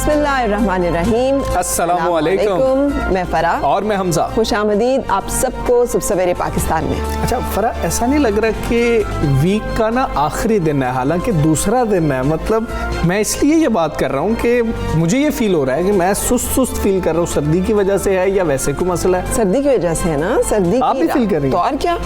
बिस्मिल्लाहिर्रहमानिर्रहीम। अस्सलामु अलैकुम। मैं फरा और मैं हमजा। खुशामदीद आप सबको सुबह सवेरे पाकिस्तान में। अच्छा फरा, ऐसा नहीं लग रहा कि वीक का ना आखिरी दिन है, हालांकि दूसरा दिन है। मतलब मैं इसलिए ये बात कर रहा हूँ कि मुझे ये फील हो रहा है कि मैं सुस्त फील कर रहा हूँ। सर्दी की वजह से है या वैसे कोई मसला है? सर्दी की वजह से है ना। सर्दी आप भी फील कर रही हैं? तो और क्या,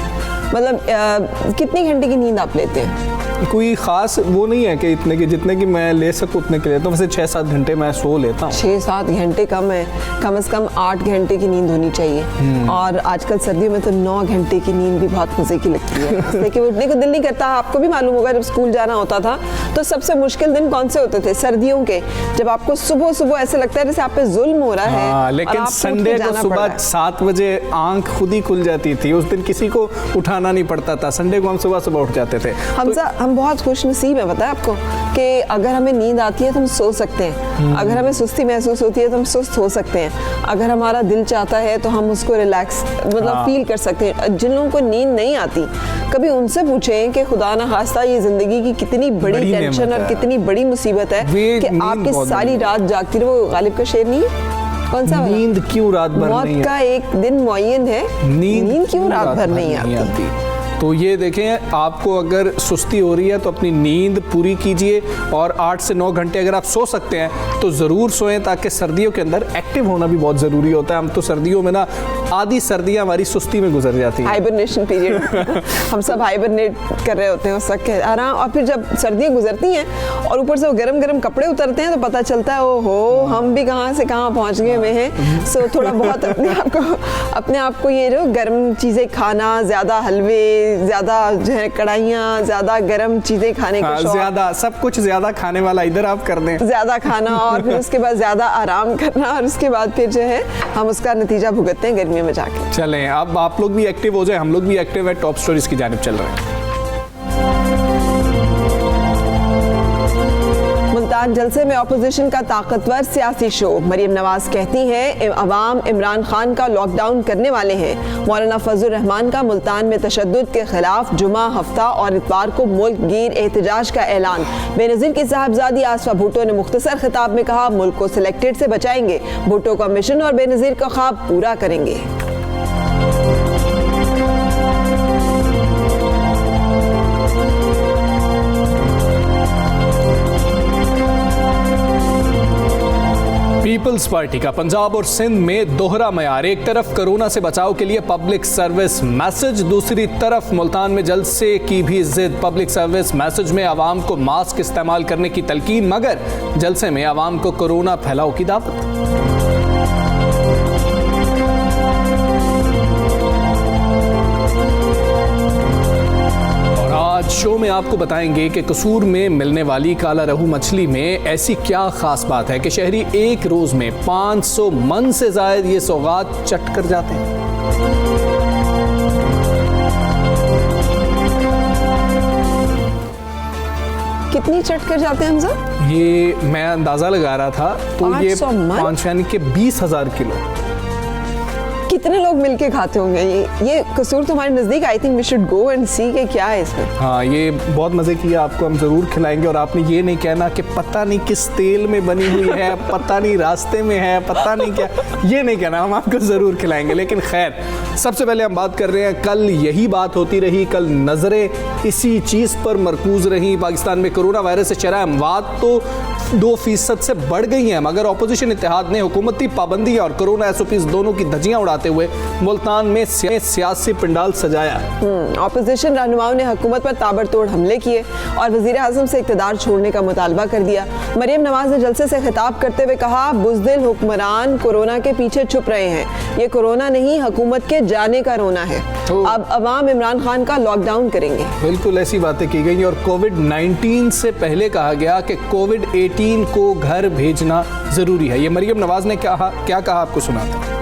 मतलब कितनी घंटे की नींद आप लेते हैं? कोई खास वो नहीं है कि इतने की जितने की मैं ले सकूँ उतने के लेता हूँ। वैसे 6-7 घंटे मैं सो लेता हूँ। 6-7 घंटे कम है, कम से कम 8 घंटे की नींद होनी चाहिए। और आजकल सर्दियों में तो 9 घंटे की नींद भी बहुत मजे की लगती है। लेकिन उठने को दिल नहीं करता। आपको भी मालूम होगा, जब स्कूल जाना होता था तो सबसे मुश्किल दिन कौन से होते थे? सर्दियों के, जब आपको सुबह सुबह ऐसे लगता है जैसे आप पे जुल्म हो रहा है। लेकिन संडे को सुबह 7 बजे आंख खुद ही खुल जाती थी। उस दिन किसी को उठाना नहीं पड़ता था। संडे को हम सुबह सुबह उठ जाते थे। हम बहुत खुश नसीब है, पता है आपको, कि अगर हमें नींद आती है तो हम सो सकते हैं। अगर हमें सुस्ती महसूस होती है तो हम सुस्त हो सकते हैं। अगर हमारा दिल चाहता है तो हम उसको रिलैक्स मतलब फील कर सकते हैं। जिन लोगों को नींद नहीं आती, कभी उनसे पूछें कि खुदा ना खास्ता ये जिंदगी की कितनी बड़ी टेंशन और कितनी बड़ी मुसीबत है कि आपकी सारी रात जागती रहे। वो गालिब का शेर नहीं है, कौन सा? नींद क्यों रात भर नहीं मौत का एक दिन मुअय्यन है, नींद क्यों रात भर नहीं आती। तो ये देखें, आपको अगर सुस्ती हो रही है तो अपनी नींद पूरी कीजिए। और 8 से 9 घंटे अगर आप सो सकते हैं तो ज़रूर सोएं, ताकि सर्दियों के अंदर एक्टिव होना भी बहुत ज़रूरी होता है। हम तो सर्दियों में ना आधी सर्दियाँ हमारी सुस्ती में गुजर जाती हैं। हाइबरनेशन पीरियड हम सब हाइबरनेट कर रहे होते हैं उस वक्त आराम। और फिर जब सर्दियाँ गुजरती हैं और ऊपर से वो गरम गरम कपड़े उतरते हैं तो पता चलता है ओहो हम भी कहाँ से कहाँ पहुँच गए हुए हैं। सो थोड़ा बहुत अपने आप को ये जो गर्म चीज़ें खाना, ज़्यादा हलवे, ज़्यादा जो है कढ़ाइयाँ, ज़्यादा गर्म चीज़ें खाने का शौक, ज़्यादा सब कुछ ज़्यादा खाने वाला इधर आप कर दें, ज़्यादा खाना और फिर उसके बाद ज़्यादा आराम करना और उसके बाद फिर जो है हम उसका नतीजा भुगतते हैं गर्मियों में जाके। चलें अब आप लोग भी एक्टिव हो जाए, हम लोग भी एक्टिव है। टॉप स्टोरीज की जानिब चल रहे हैं। मुल्तान जलसे में अपोजिशन का ताकतवर सियासी शो। मरियम नवाज कहती हैं अवाम इमरान खान का लॉकडाउन करने वाले हैं। मौलाना फजल रहमान का मुल्तान में तशद्दुद के खिलाफ जुमा, हफ्ता और इतवार को मुल्क गिर एहतजाज का ऐलान। बेनज़ीर की साहबजादी आसफा भुट्टो ने मुख्तसर खिताब में कहा मुल्क को सिलेक्टेड से बचाएंगे। भुट्टो का मिशन और बेनज़ीर का ख्वाब पूरा करेंगे। पीपल्स पार्टी का पंजाब और सिंध में दोहरा मयार। एक तरफ कोरोना से बचाव के लिए पब्लिक सर्विस मैसेज, दूसरी तरफ मुल्तान में जलसे की भी जिद। पब्लिक सर्विस मैसेज में आवाम को मास्क इस्तेमाल करने की तलकीन, मगर जलसे में आवाम को कोरोना फैलाव की दावत। आज शो में आपको बताएंगे कि कसूर में मिलने वाली काला रहू मछली में ऐसी क्या खास बात है कि शहरी एक रोज में 500 मन से ज्यादा ये सौगात चट कर जाते हैं। कितनी चट कर जाते हैं हमजा? ये मैं अंदाजा लगा रहा था तो ये 5 यानी कि 20,000 किलो। कितने लोग मिलके खाते होंगे ये कसूर तुम्हारे नजदीक? I think we should go and see कि क्या है इसमें। हाँ, ये बहुत मजे की है, आपको हम जरूर खिलाएंगे। और आपने ये नहीं कहना कि पता नहीं किस तेल में बनी हुई है, पता नहीं रास्ते में है, पता नहीं क्या, ये नहीं कहना, हम आपको जरूर खिलाएंगे। लेकिन खैर, सबसे पहले हम बात कर रहे हैं, कल यही बात होती रही, कल नजरें इसी चीज पर मरकूज रही। पाकिस्तान में कोरोना वायरस से शरह अमवात तो 2% से बढ़ गई हैं, मगर अपोजिशन इत्तेहाद ने हुकूमती पाबंदी और कोरोना एसओपीज दोनों की धज्जियां उड़ाते हुए मुल्तान में सियासी पंडाल सजाया। अपोजिशन रहनुमाओं ने हुकूमत पर ताबड़तोड़ हमले किए और वजीर आज़म से इक़्तिदार छोड़ने का मुतालबा कर दिया। मरियम नवाज ने जलसे से खिताब करते हुए कहा बुज़दिल हुक्मरान कोरोना के पीछे छुप रहे हैं, ये कोरोना नहीं हुकूमत के जाने का रोना है। अब अवाम इमरान खान का लॉकडाउन करेंगे। बिल्कुल ऐसी बातें की गई। और कोविड-19 से पहले कहा गया कि कोविड-18 को घर भेजना जरूरी है। ये मरियम नवाज ने क्या कहा, आपको सुनाते हैं।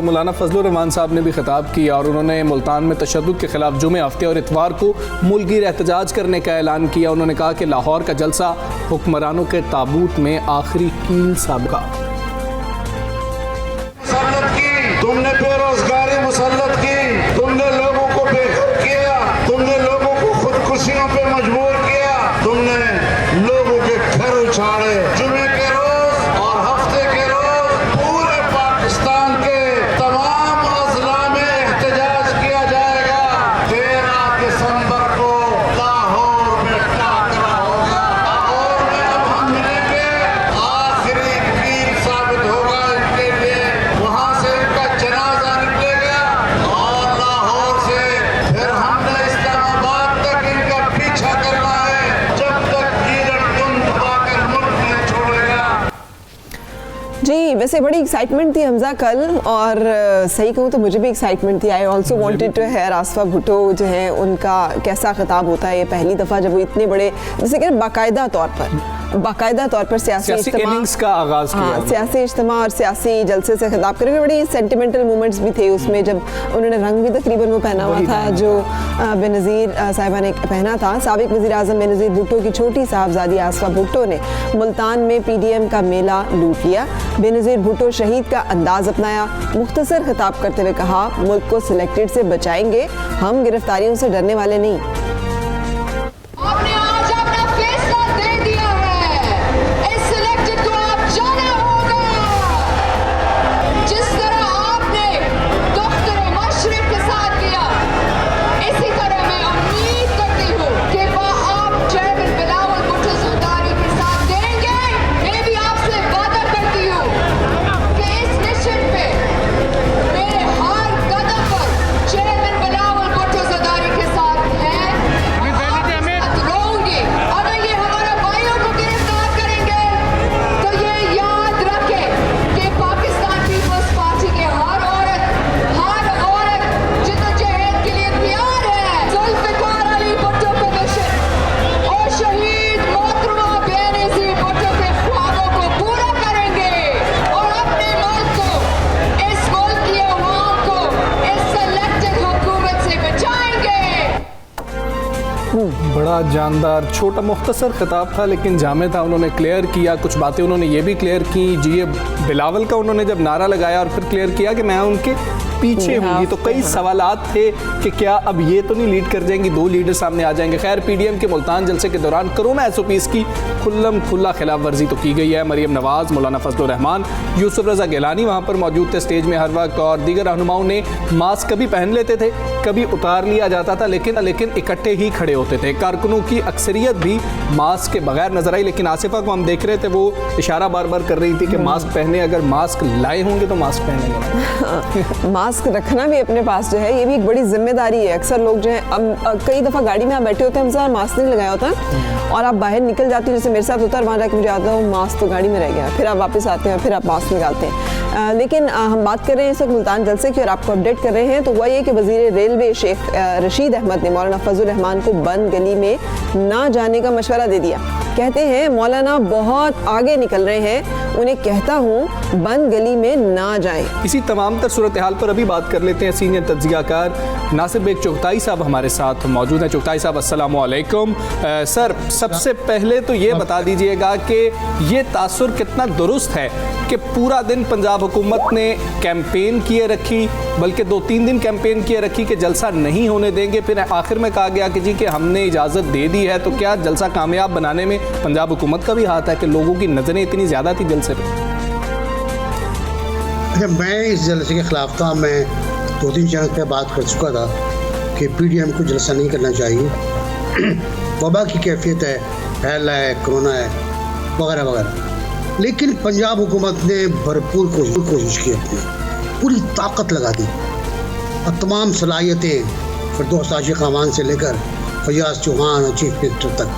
मौलाना फजलुर रहमान साहब ने भी खिताब किया और उन्होंने मुल्तान में तशद्दुद के खिलाफ जुमे, हफ्ते और इतवार को मुल्की एहतजाज करने का ऐलान किया। उन्होंने कहा कि लाहौर का जलसा हुक्मरानों के ताबूत में आखिरी कील साबिका। तुमने बेरोजगारी मुसल्लत की, तुमने लोगों को बेघर किया, तुमने लोगों को खुदकुशियों पे मजबूर किया, तुमने लोगों के घर उछाड़े। जुमे के रोज और हफ्ते के रोज पूरे पाकिस्तान के तमाम अजला में एहतजाज किया जाएगा। 13 दिसंबर को लाहौर में टाकरा होगा। लाहौर में अब हम मिलेंगे, आखिरी कील साबित होगा इनके लिए। वहां से इनका जनाजा निकलेगा और लाहौर से फिर हमने इस्लामाबाद तक इनका पीछा करना है, जब तक कीरत तुम दबाकर मुल्क नहीं छोड़ेगा। जी, वैसे बड़ी एक्साइटमेंट थी हमजा कल, और सही कहूँ तो मुझे भी एक्साइटमेंट थी। I also wanted to hear Aseefa Bhutto जो हैं उनका कैसा खिताब होता है। ये पहली दफ़ा जब वो इतने बड़े, जैसे कि बाकायदा तौर पर सियासी इनिंग्स का आगाज किया। हाँ, सियासी इज्तिमा और सियासी जलसे से खिताब करेंगे। बड़ी सेंटिमेंटल मोमेंट्स भी थे उसमें, जब उन्होंने रंग भी तकरीबन वो पहना हुआ था जो बेनज़ीर साहिबा ने पहना था। साबिक वज़ीर आज़म बेनज़ीर भुट्टो की छोटी साहबजादी आसफा भुट्टो ने मुल्तान में PDM का मेला लूट लिया। बेनज़ीर भुट्टो शहीद का अंदाज अपनाया। मुख्तसर खिताब करते हुए कहा, मुल्क को सिलेक्टेड से बचाएंगे, हम गिरफ्तारियों से डरने वाले नहीं। आपने आज अपना फैसला दे दिया है, इस सिलेक्टेड को आप जाना होगा। जिस तरह आपने दफ्तर मशरिक के साथ किया, इसी तरह मैं उम्मीद करती हूँ कि आप चेयरमैन बिलावल भुट्टो ज़रदारी के साथ देंगे। मैं भी आपसे वादा करती हूँ कि इस मिशन पे मेरे हर कदम पर चेयरमैन बिलावल भुट्टो ज़रदारी के साथ है। रहूंगी। अगर ये हमारे भाइयों को गिरफ्तार करेंगे तो ये याद रखें कि पाकिस्तान पीपल्स पार्टी के हर औरत जिद्दोजहद के लिए तैयार है। जुल्फ़िकार अली भुट्टो का मिशन और शहीद मोहतरमा बेनज़ीर भुट्टो के ख्वाबों को पूरा करेंगे और अपने मुल्क को, इस मुल्क की अवाम को इस सिलेक्टेड हुकूमत से बचाएंगे। बड़ा जानदार छोटा मुख्तसर खिताब था लेकिन जामे था। उन्होंने क्लियर किया कुछ बातें, उन्होंने ये भी क्लियर की जी, ये बिलावल का उन्होंने जब नारा लगाया और फिर क्लियर किया कि मैं उनके पीछे होंगी, तो कई सवालात थे कि क्या अब ये तो नहीं लीड कर जाएंगी, 2 लीडर सामने आ जाएंगे। खैर, PDM के मुल्तान जलसे के दौरान कोरोना SOPs की खुल्ला खिलाफ वर्जी तो की गई है। मरियम नवाज, मौलाना फजलुर रहमान, यूसुफ रजा गिलानी वहाँ पर मौजूद थे स्टेज में हर वक्त, और दीगर रहनुमाओं ने मास्क कभी पहन लेते थे, कभी उतार लिया जाता था, लेकिन इकट्ठे ही खड़े होते थे। कारकुनों की अक्सरियत भी मास्क के बगैर नजर आई, लेकिन आसिफा को हम देख रहे थे वो इशारा बार बार कर रही थी कि मास्क पहने, अगर मास्क लाए होंगे तो मास्क पहनेंगे। मास्क रखना भी अपने पास जो है ये भी एक बड़ी जिम्मेदारी है। अक्सर लोग जो है कई दफ़ा गाड़ी में आप बैठे होते हैं, हमसे मास्क नहीं लगाया होता और आप बाहर निकल जाते हैं, जैसे मेरे साथ होता है, वहाँ जाकर मुझे आता है मास्क तो गाड़ी में रह गया, फिर आप वापस आते हैं, फिर आप मास्क निकालते हैं। लेकिन हम बात कर रहे हैं इस वक्त मुल्तान जलसे की और आपको अपडेट कर रहे हैं, तो वह ये कि वज़ीर रेलवे शेख रशीद अहमद ने मौलाना फजलुर रहमान को बंद गली में ना जाने का मशवरा दे दिया। कहते हैं मौलाना बहुत आगे निकल रहे हैं, उन्हें कहता हूँ बंद गली में ना जाएं। इसी तमाम तर सूरत हाल पर अभी बात कर लेते हैं। सीनियर तज्ज़ियाकार नासिर बेग चुगताई साहब हमारे साथ मौजूद हैं। चुगताई साहब अस्सलामु अलैकुम। सर, सबसे पहले तो ये बता दीजिएगा कि ये तासुर कितना दुरुस्त है कि पूरा दिन पंजाब हुकूमत ने कैंपेन किए रखी, बल्कि 2-3 दिन कैंपेन किए रखी कि जलसा नहीं होने देंगे, फिर आखिर में कहा गया कि जी कि हमने इजाज़त दे दी है, तो क्या जलसा कामयाब बनाने में पंजाब हुकूमत का भी हाथ है कि लोगों की नज़रें इतनी ज़्यादा थी जलसे पे? मैं इस जलसे के ख़िलाफ़ था, मैं 2-3 चैनल पे बात कर चुका था कि PDM को जलसा नहीं करना चाहिए। वबा की कैफियत है, फैला है, कोरोना है वगैरह वगैरह, लेकिन पंजाब हुकूमत ने भरपूर कोशिश की, अपनी पूरी ताकत लगा दी और तमाम सलाहियतें फिरदौस आशिक खान से लेकर फयाज चौहान और चीफ मिनिस्टर तक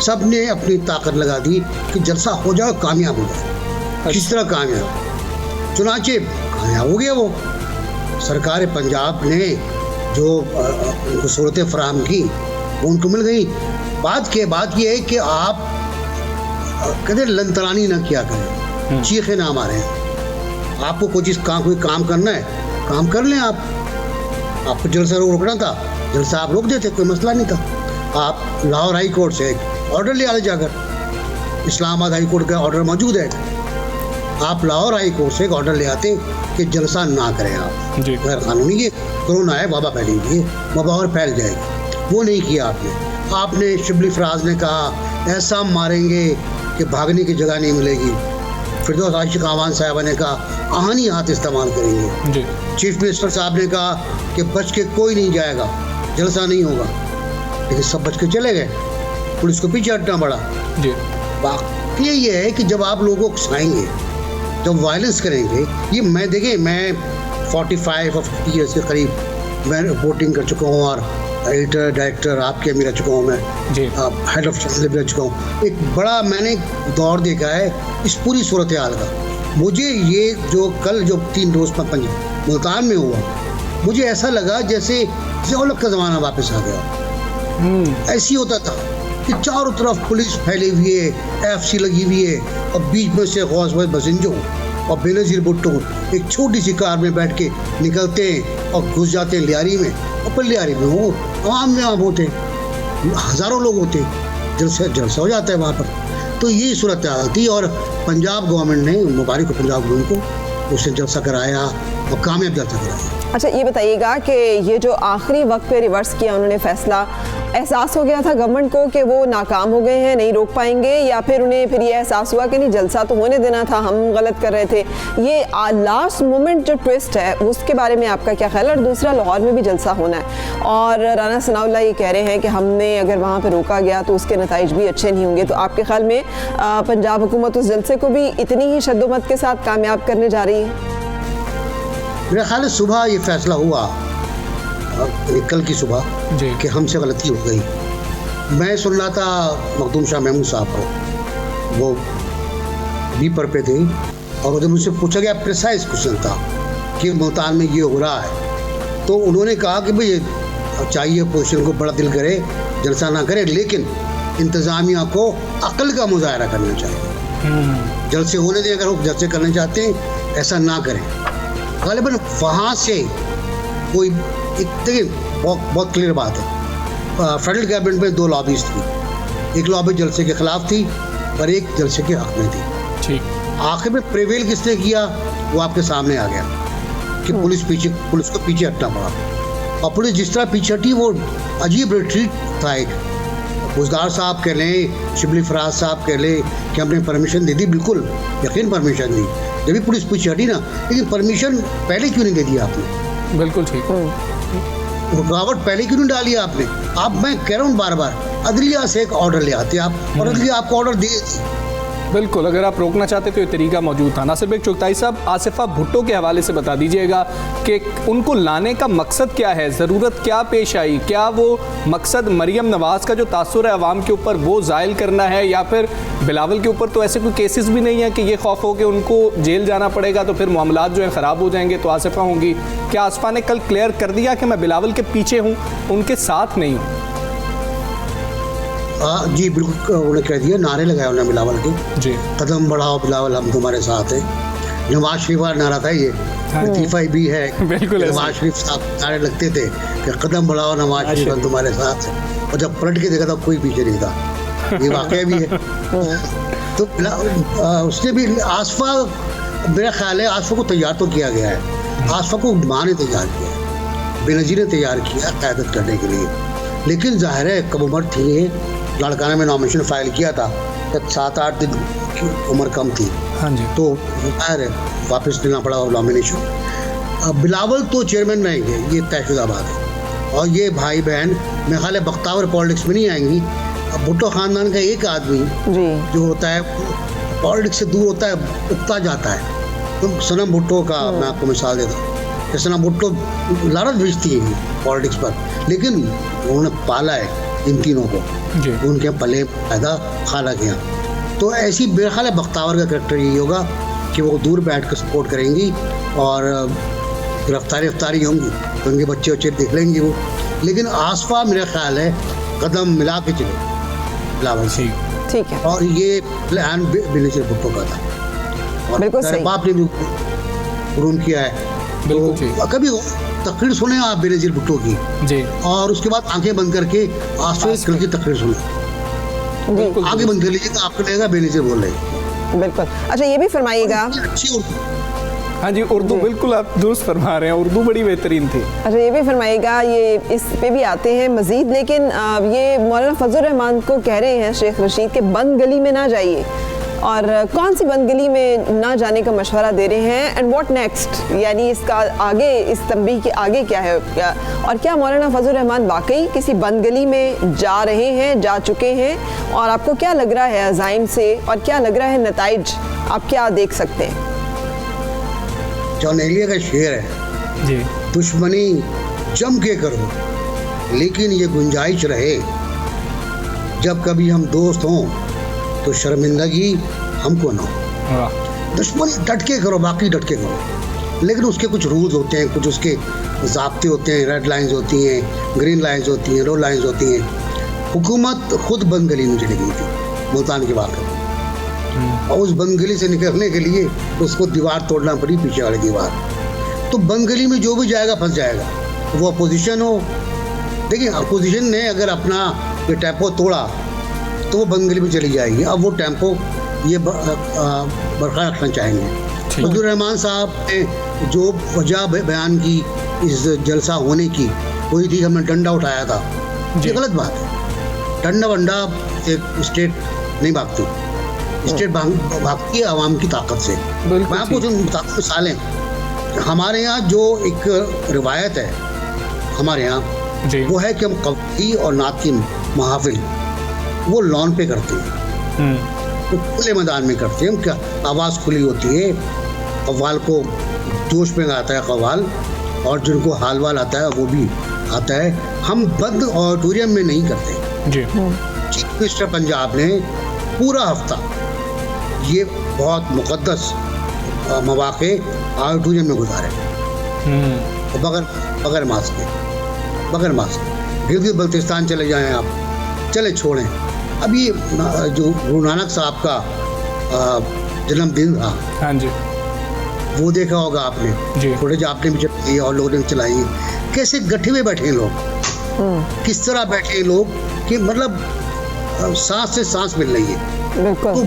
सब ने अपनी ताकत लगा दी कि जलसा हो जाए, कामयाब हो जाए। किस तरह कामयाब? चुनाचे कामयाब हो गया। वो सरकार पंजाब ने जो उनको सहूलतें फराहम की वो उनको मिल गई। बात यह है कि आप कदे लंतरानी ना किया करें, चीखे ना मारें। आपको कोई काम करना है काम कर लें आप। आपको जलसा रोकना था, जलसा आप रोक देते, कोई मसला नहीं था। आप लाहौर हाई कोर्ट से एक ऑर्डर ले आए जाकर, इस्लामाबाद हाई कोर्ट का ऑर्डर मौजूद है। आप लाहौर हाई कोर्ट से एक ऑर्डर ले आते कि जलसा ना करें आप, गैर कानूनी ये कोरोना है, वबा फैली हुई है, वबा और फैल जाएगी। वो नहीं किया आपने। आपने शिबली फराज ने कहा ऐसा मारेंगे कि भागने की जगह नहीं मिलेगी। फिरदौस आशिक आवान साहबा ने कहा आहानी हाथ इस्तेमाल करेंगे। चीफ मिनिस्टर साहब ने कहा कि बच के कोई नहीं जाएगा, जलसा नहीं होगा, लेकिन सब बच के चले गए, पुलिस को पीछे हटना पड़ा। बात ये है कि जब आप लोगों को उकसाएंगे, जब वायलेंस करेंगे, ये मैं देखें, मैं 45 और 50 ईयर्स के करीब मैं रिपोर्टिंग कर चुका हूँ और एडिटर डायरेक्टर आपके भी रह चुका हूँ, मैं हेड ऑफ चैनल भी रह चुका हूँ। एक बड़ा मैंने दौर देखा है इस पूरी सूरत हाल का। मुझे ये जो कल जो 3 रोज़ में मुल्तान में हुआ, मुझे ऐसा लगा जैसे औलख का ज़माना वापस आ गया। ऐसी होता था कि चारों तरफ पुलिस फैली हुई है, FC लगी हुई है, और बीच में से गौस बसिंजो और बेनज़ीर भुट्टो एक छोटी सी कार में बैठ के निकलते हैं और घुस जाते हैं लियारी में, और फिर लियारी में हो आवाम में आम होते, हज़ारों लोग होते, जलसा हो जाता है वहाँ पर। तो ये सूरत हाल थी, और पंजाब गवर्नमेंट ने, मुबारक हो पंजाब गवर्नमेंट को, उससे जलसा कराया और कामयाब जलसा कराया। अच्छा, ये बताइएगा कि ये जो आखिरी वक्त पे रिवर्स किया उन्होंने फैसला, एहसास हो गया था गवर्नमेंट को कि वो नाकाम हो गए हैं, नहीं रोक पाएंगे, या फिर उन्हें फिर ये एहसास हुआ कि नहीं जलसा तो होने देना था, हम गलत कर रहे थे? ये लास्ट मोमेंट जो ट्विस्ट है उसके बारे में आपका क्या ख्याल है? और दूसरा, लाहौर में भी जलसा होना है और राना सनाउल्लाह ये कह रहे हैं कि हमने अगर वहाँ पर रोका गया तो उसके नताइज भी अच्छे नहीं होंगे। तो आपके ख्याल में पंजाब हुकूमत उस जलसे को भी इतनी ही शद्दोमत के साथ कामयाब करने जा रही है? मेरा ख्याल है सुबह ये फैसला हुआ, कल की सुबह, कि हमसे गलती हो गई। मैं सुन रहा था मखदूम शाह महमूद साहब को, वो बीपर पे थे, और जब मुझसे पूछा गया, प्रिसाइज क्वेश्चन था कि मुल्तान में ये हो रहा है, तो उन्होंने कहा कि भाई चाहिए पोजीशन को बड़ा दिल करे, जलसा ना करे, लेकिन इंतज़ामिया को अक्ल का मुजाहरा करना चाहिए। जलसे होने दें, अगर वो जलसे करना चाहते हैं ऐसा ना करें। गालिबन वहाँ से कोई देखिए बहुत क्लियर बात है, फेडरल गवर्नमेंट में 2 लॉबीज थी, एक लॉबी जलसे के खिलाफ थी और एक जलसे के हक में थी। आखिर में प्रिवेल किसने किया वो आपके सामने आ गया कि पुलिस को पीछे हटना पड़ा, और पुलिस जिस तरह पीछे हटी वो अजीब रिट्रीट था। एक बुजदार साहब कह लें, शिबली फराज साहब कह लें कि हमने परमिशन दे दी, बिल्कुल यकीन परमिशन दी, जब भी पुलिस पीछे हटी ना, लेकिन परमिशन पहले क्यों नहीं दे दी आपने? बिल्कुल ठीक, रुकावट पहले क्यों नहीं डाली आपने? आप, मैं कह रहा हूँ बार बार, अदलिया से एक ऑर्डर ले आते आप, और अदलिया आपको ऑर्डर दिए थी। बिल्कुल, अगर आप रोकना चाहते तो ये तरीका मौजूद था। नासिर बेग चुगताई साहब, आसिफा भुट्टो के हवाले से बता दीजिएगा कि उनको लाने का मकसद क्या है, ज़रूरत क्या पेश आई? क्या वो मकसद मरियम नवाज़ का जो तासुर है अवाम के ऊपर वो ज़ायल करना है, या फिर बिलावल के ऊपर तो ऐसे कोई केसेस भी नहीं है कि ये खौफ हो कि उनको जेल जाना पड़ेगा तो फिर मामलात जो हैं ख़राब हो जाएंगे तो आसिफा होंगी? क्या आसिफा ने कल क्लियर कर दिया कि मैं बिलावल के पीछे हूँ, उनके साथ नहीं हूँ? जी बिल्कुल, उन्होंने कह दिया, नारे लगाए उन्होंने बिलावल के, जी कदम बढ़ाओ बिलावल, हम तुम्हारे साथ हैं। नवाज शरीफ का नारा था ये, लतीफ़ा भी है, बिल्कुल नवाज शरीफ साहब नारे लगते थे कि कदम बढ़ाओ नवाज शरीफ, हम तुम्हारे साथ हैं, और जब पलट के देखा था कोई पीछे नहीं था। ये वाकया भी है। तो उसने भी आसफा, मेरा ख्याल है आसफा को तैयार तो किया गया है, आसफा को माँ ने तैयार किया, बेनज़ीर ने तैयार किया क़यादत करने के लिए, लेकिन ज़ाहिर है कम उम्र थी, लड़काना में नॉमिनेशन फाइल किया था जब 7-8 दिन की उम्र कम थी, हाँ जी, तो ज़ाहिर है वापस लेना पड़ा नॉमिनेशन। बिलावल तो चेयरमैन रहेंगे, ये तयशुदा बात है, और ये भाई बहन मेरे ख्याल है बख्तावर पॉलिटिक्स में नहीं आएंगी। भुट्टो ख़ानदान का एक आदमी जो होता है पॉलिटिक्स से दूर होता है, उगता जाता है। तो सनम भुट्टो का मैं आपको मिसाल देता हूँ कि सनम भुट्टो लानत भेजती है पॉलिटिक्स पर, लेकिन उन्होंने पाला है इन तीनों को, उनके पले पैदा खाला किया। तो ऐसी मेरा ख्याल है बख्तावर का करेक्टर यही होगा कि वो दूर बैठ कर सपोर्ट करेंगी और गिरफ्तारी होंगी तो उनके बच्चे देख लेंगे वो। लेकिन आसफा मेरा ख्याल है कदम मिला के चले बिलावल से, ठीक है, और ये प्लान बेनज़ीर भुट्टो का था, और मेरे बाप ने भी रूम किया है बिल्कुल जी। तो कभी तकरीर सुने आप बेनज़ीर भुट्टो की जी और उसके बाद आंखें बंद करके आंसू की तकरीर सुने, जी आगे बंद कर लीजिए तो आपको लगेगा बेनज़ीर बोल रहे हैं। बिल्कुल। अच्छा ये भी फरमाइएगा, अच्छी उर्दू। हाँ जी, उर्दू बिल्कुल आप दुरुस्त फरमा रहे हैं, उर्दू बड़ी बेहतरीन थी। अच्छा ये भी फरमाइएगा, ये इस पे भी आते हैं मज़ीद, लेकिन ये मौलाना फजल रहमान को कह रहे हैं शेख रशीद के बंद गली में ना जाइए, और कौन सी बंद गली में ना जाने का मशवरा दे रहे हैं, एंड व्हाट नेक्स्ट, यानी इसका आगे, इस तंबीह के आगे क्या है, और क्या मौलाना फजल रहमान वाकई किसी बंद गली में जा रहे हैं, जा चुके हैं, और आपको क्या लग रहा है अज़ाइम से, और क्या लग रहा है नताइज आप क्या देख सकते हैं? जॉन एलिया का शेर है जी दुश्मनी जम के करो लेकिन ये गुंजाइश रहे, जब कभी हम दोस्त हों तो शर्मिंदगी हमको ना हो। वाह, दुश्मनी डट के करो, बाकी डट के करो, लेकिन उसके कुछ रूल्स होते हैं, कुछ उसके ज़ाब्ते होते हैं, रेड लाइंस होती हैं, ग्रीन लाइंस होती हैं, रो लाइंस होती हैं। हुकूमत खुद बंद गली में चली गई थी मुल्तान की बात है, और उस बंद गली से निकलने के लिए उसको दीवार तोड़ना पड़ी, पीछे वाली दीवार। तो बंद गली में जो भी जाएगा फंस जाएगा, वो अपोजिशन हो। देखिए अपोजिशन ने अगर अपना ये टेम्पो तोड़ा तो वो बंद गली में चली जाएगी, अब वो टेम्पो ये बरकरार रखना चाहेंगे। फजल रहमान साहब ने जो वजह बयान की इस जलसा होने की, वही थी हमने डंडा उठाया था। ये गलत बात है, डंडा वंडा एक स्टेट नहीं भागती, स्टेट भागती है आवाम की ताकत से। मैं आपको जो मिसालें, हमारे यहाँ जो एक रिवायत है हमारे यहाँ, वो है कि हम कव्वाली और नात की महफिल वो लॉन पे करते हैं, तो खुले मैदान में करते हैं। हम क्या आवाज़ खुली होती है, कव्वाल को जोश में गाता है कव्वाल, और जिनको हाल वाल आता है वो भी आता है। हम बंद ऑडिटोरियम में नहीं करते जी। चीफ मिनिस्टर पंजाब ने पूरा हफ्ता ये बहुत मुक़द्दस मौक़े ऑडिटोरियम में गुजारे, तो बगैर मास्क के, बगैर मास्क। गिलगित बल्तिस्तान चले जाएं आप, चले छोड़ें। अब ये जो गुरु नानक साहब का जन्मदिन था, हाँ जी, वो देखा होगा आपने, फुटेज आपने भी चलाई और लोगों ने चलाई, कैसे गठे हुए बैठे हैं लोग, किस तरह बैठे हैं लोग कि मतलब सांस से सांस मिल रही है। तो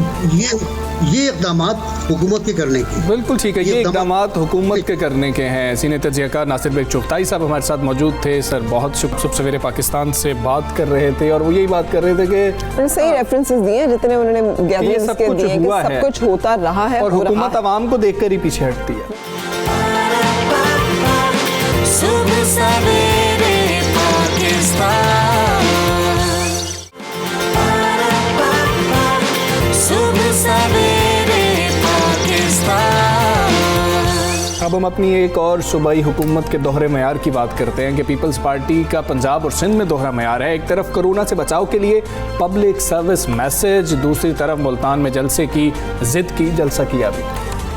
ये इक़दामात हुकूमत के करने के, बिल्कुल ठीक है, ये इक़दामात हुकूमत के करने के हैं। सीनियर तजज़ियाकार नासिर बेग चुगताई साहब हमारे साथ मौजूद थे। सर बहुत शुभ सवेरे पाकिस्तान से बात कर रहे थे, और वो यही बात कर रहे थे कि सही रेफरेंसेस दिए जितने उन्होंने गैदरिंग्स के दिए कि सब कुछ होता रहा है, और हुकूमत आवाम को देखकर ही पीछे हटती है। सुबह सवेरे पाकिस्तान, सुबह सवेरे पाकिस्तान। अब हम अपनी एक और सूबाई हुकूमत के दोहरे मयार की बात करते हैं कि पीपल्स पार्टी का पंजाब और सिंध में दोहरा मयार है। एक तरफ कोरोना से बचाव के लिए पब्लिक सर्विस मैसेज, दूसरी तरफ मुल्तान में जलसे की जिद की, जलसा किया भी।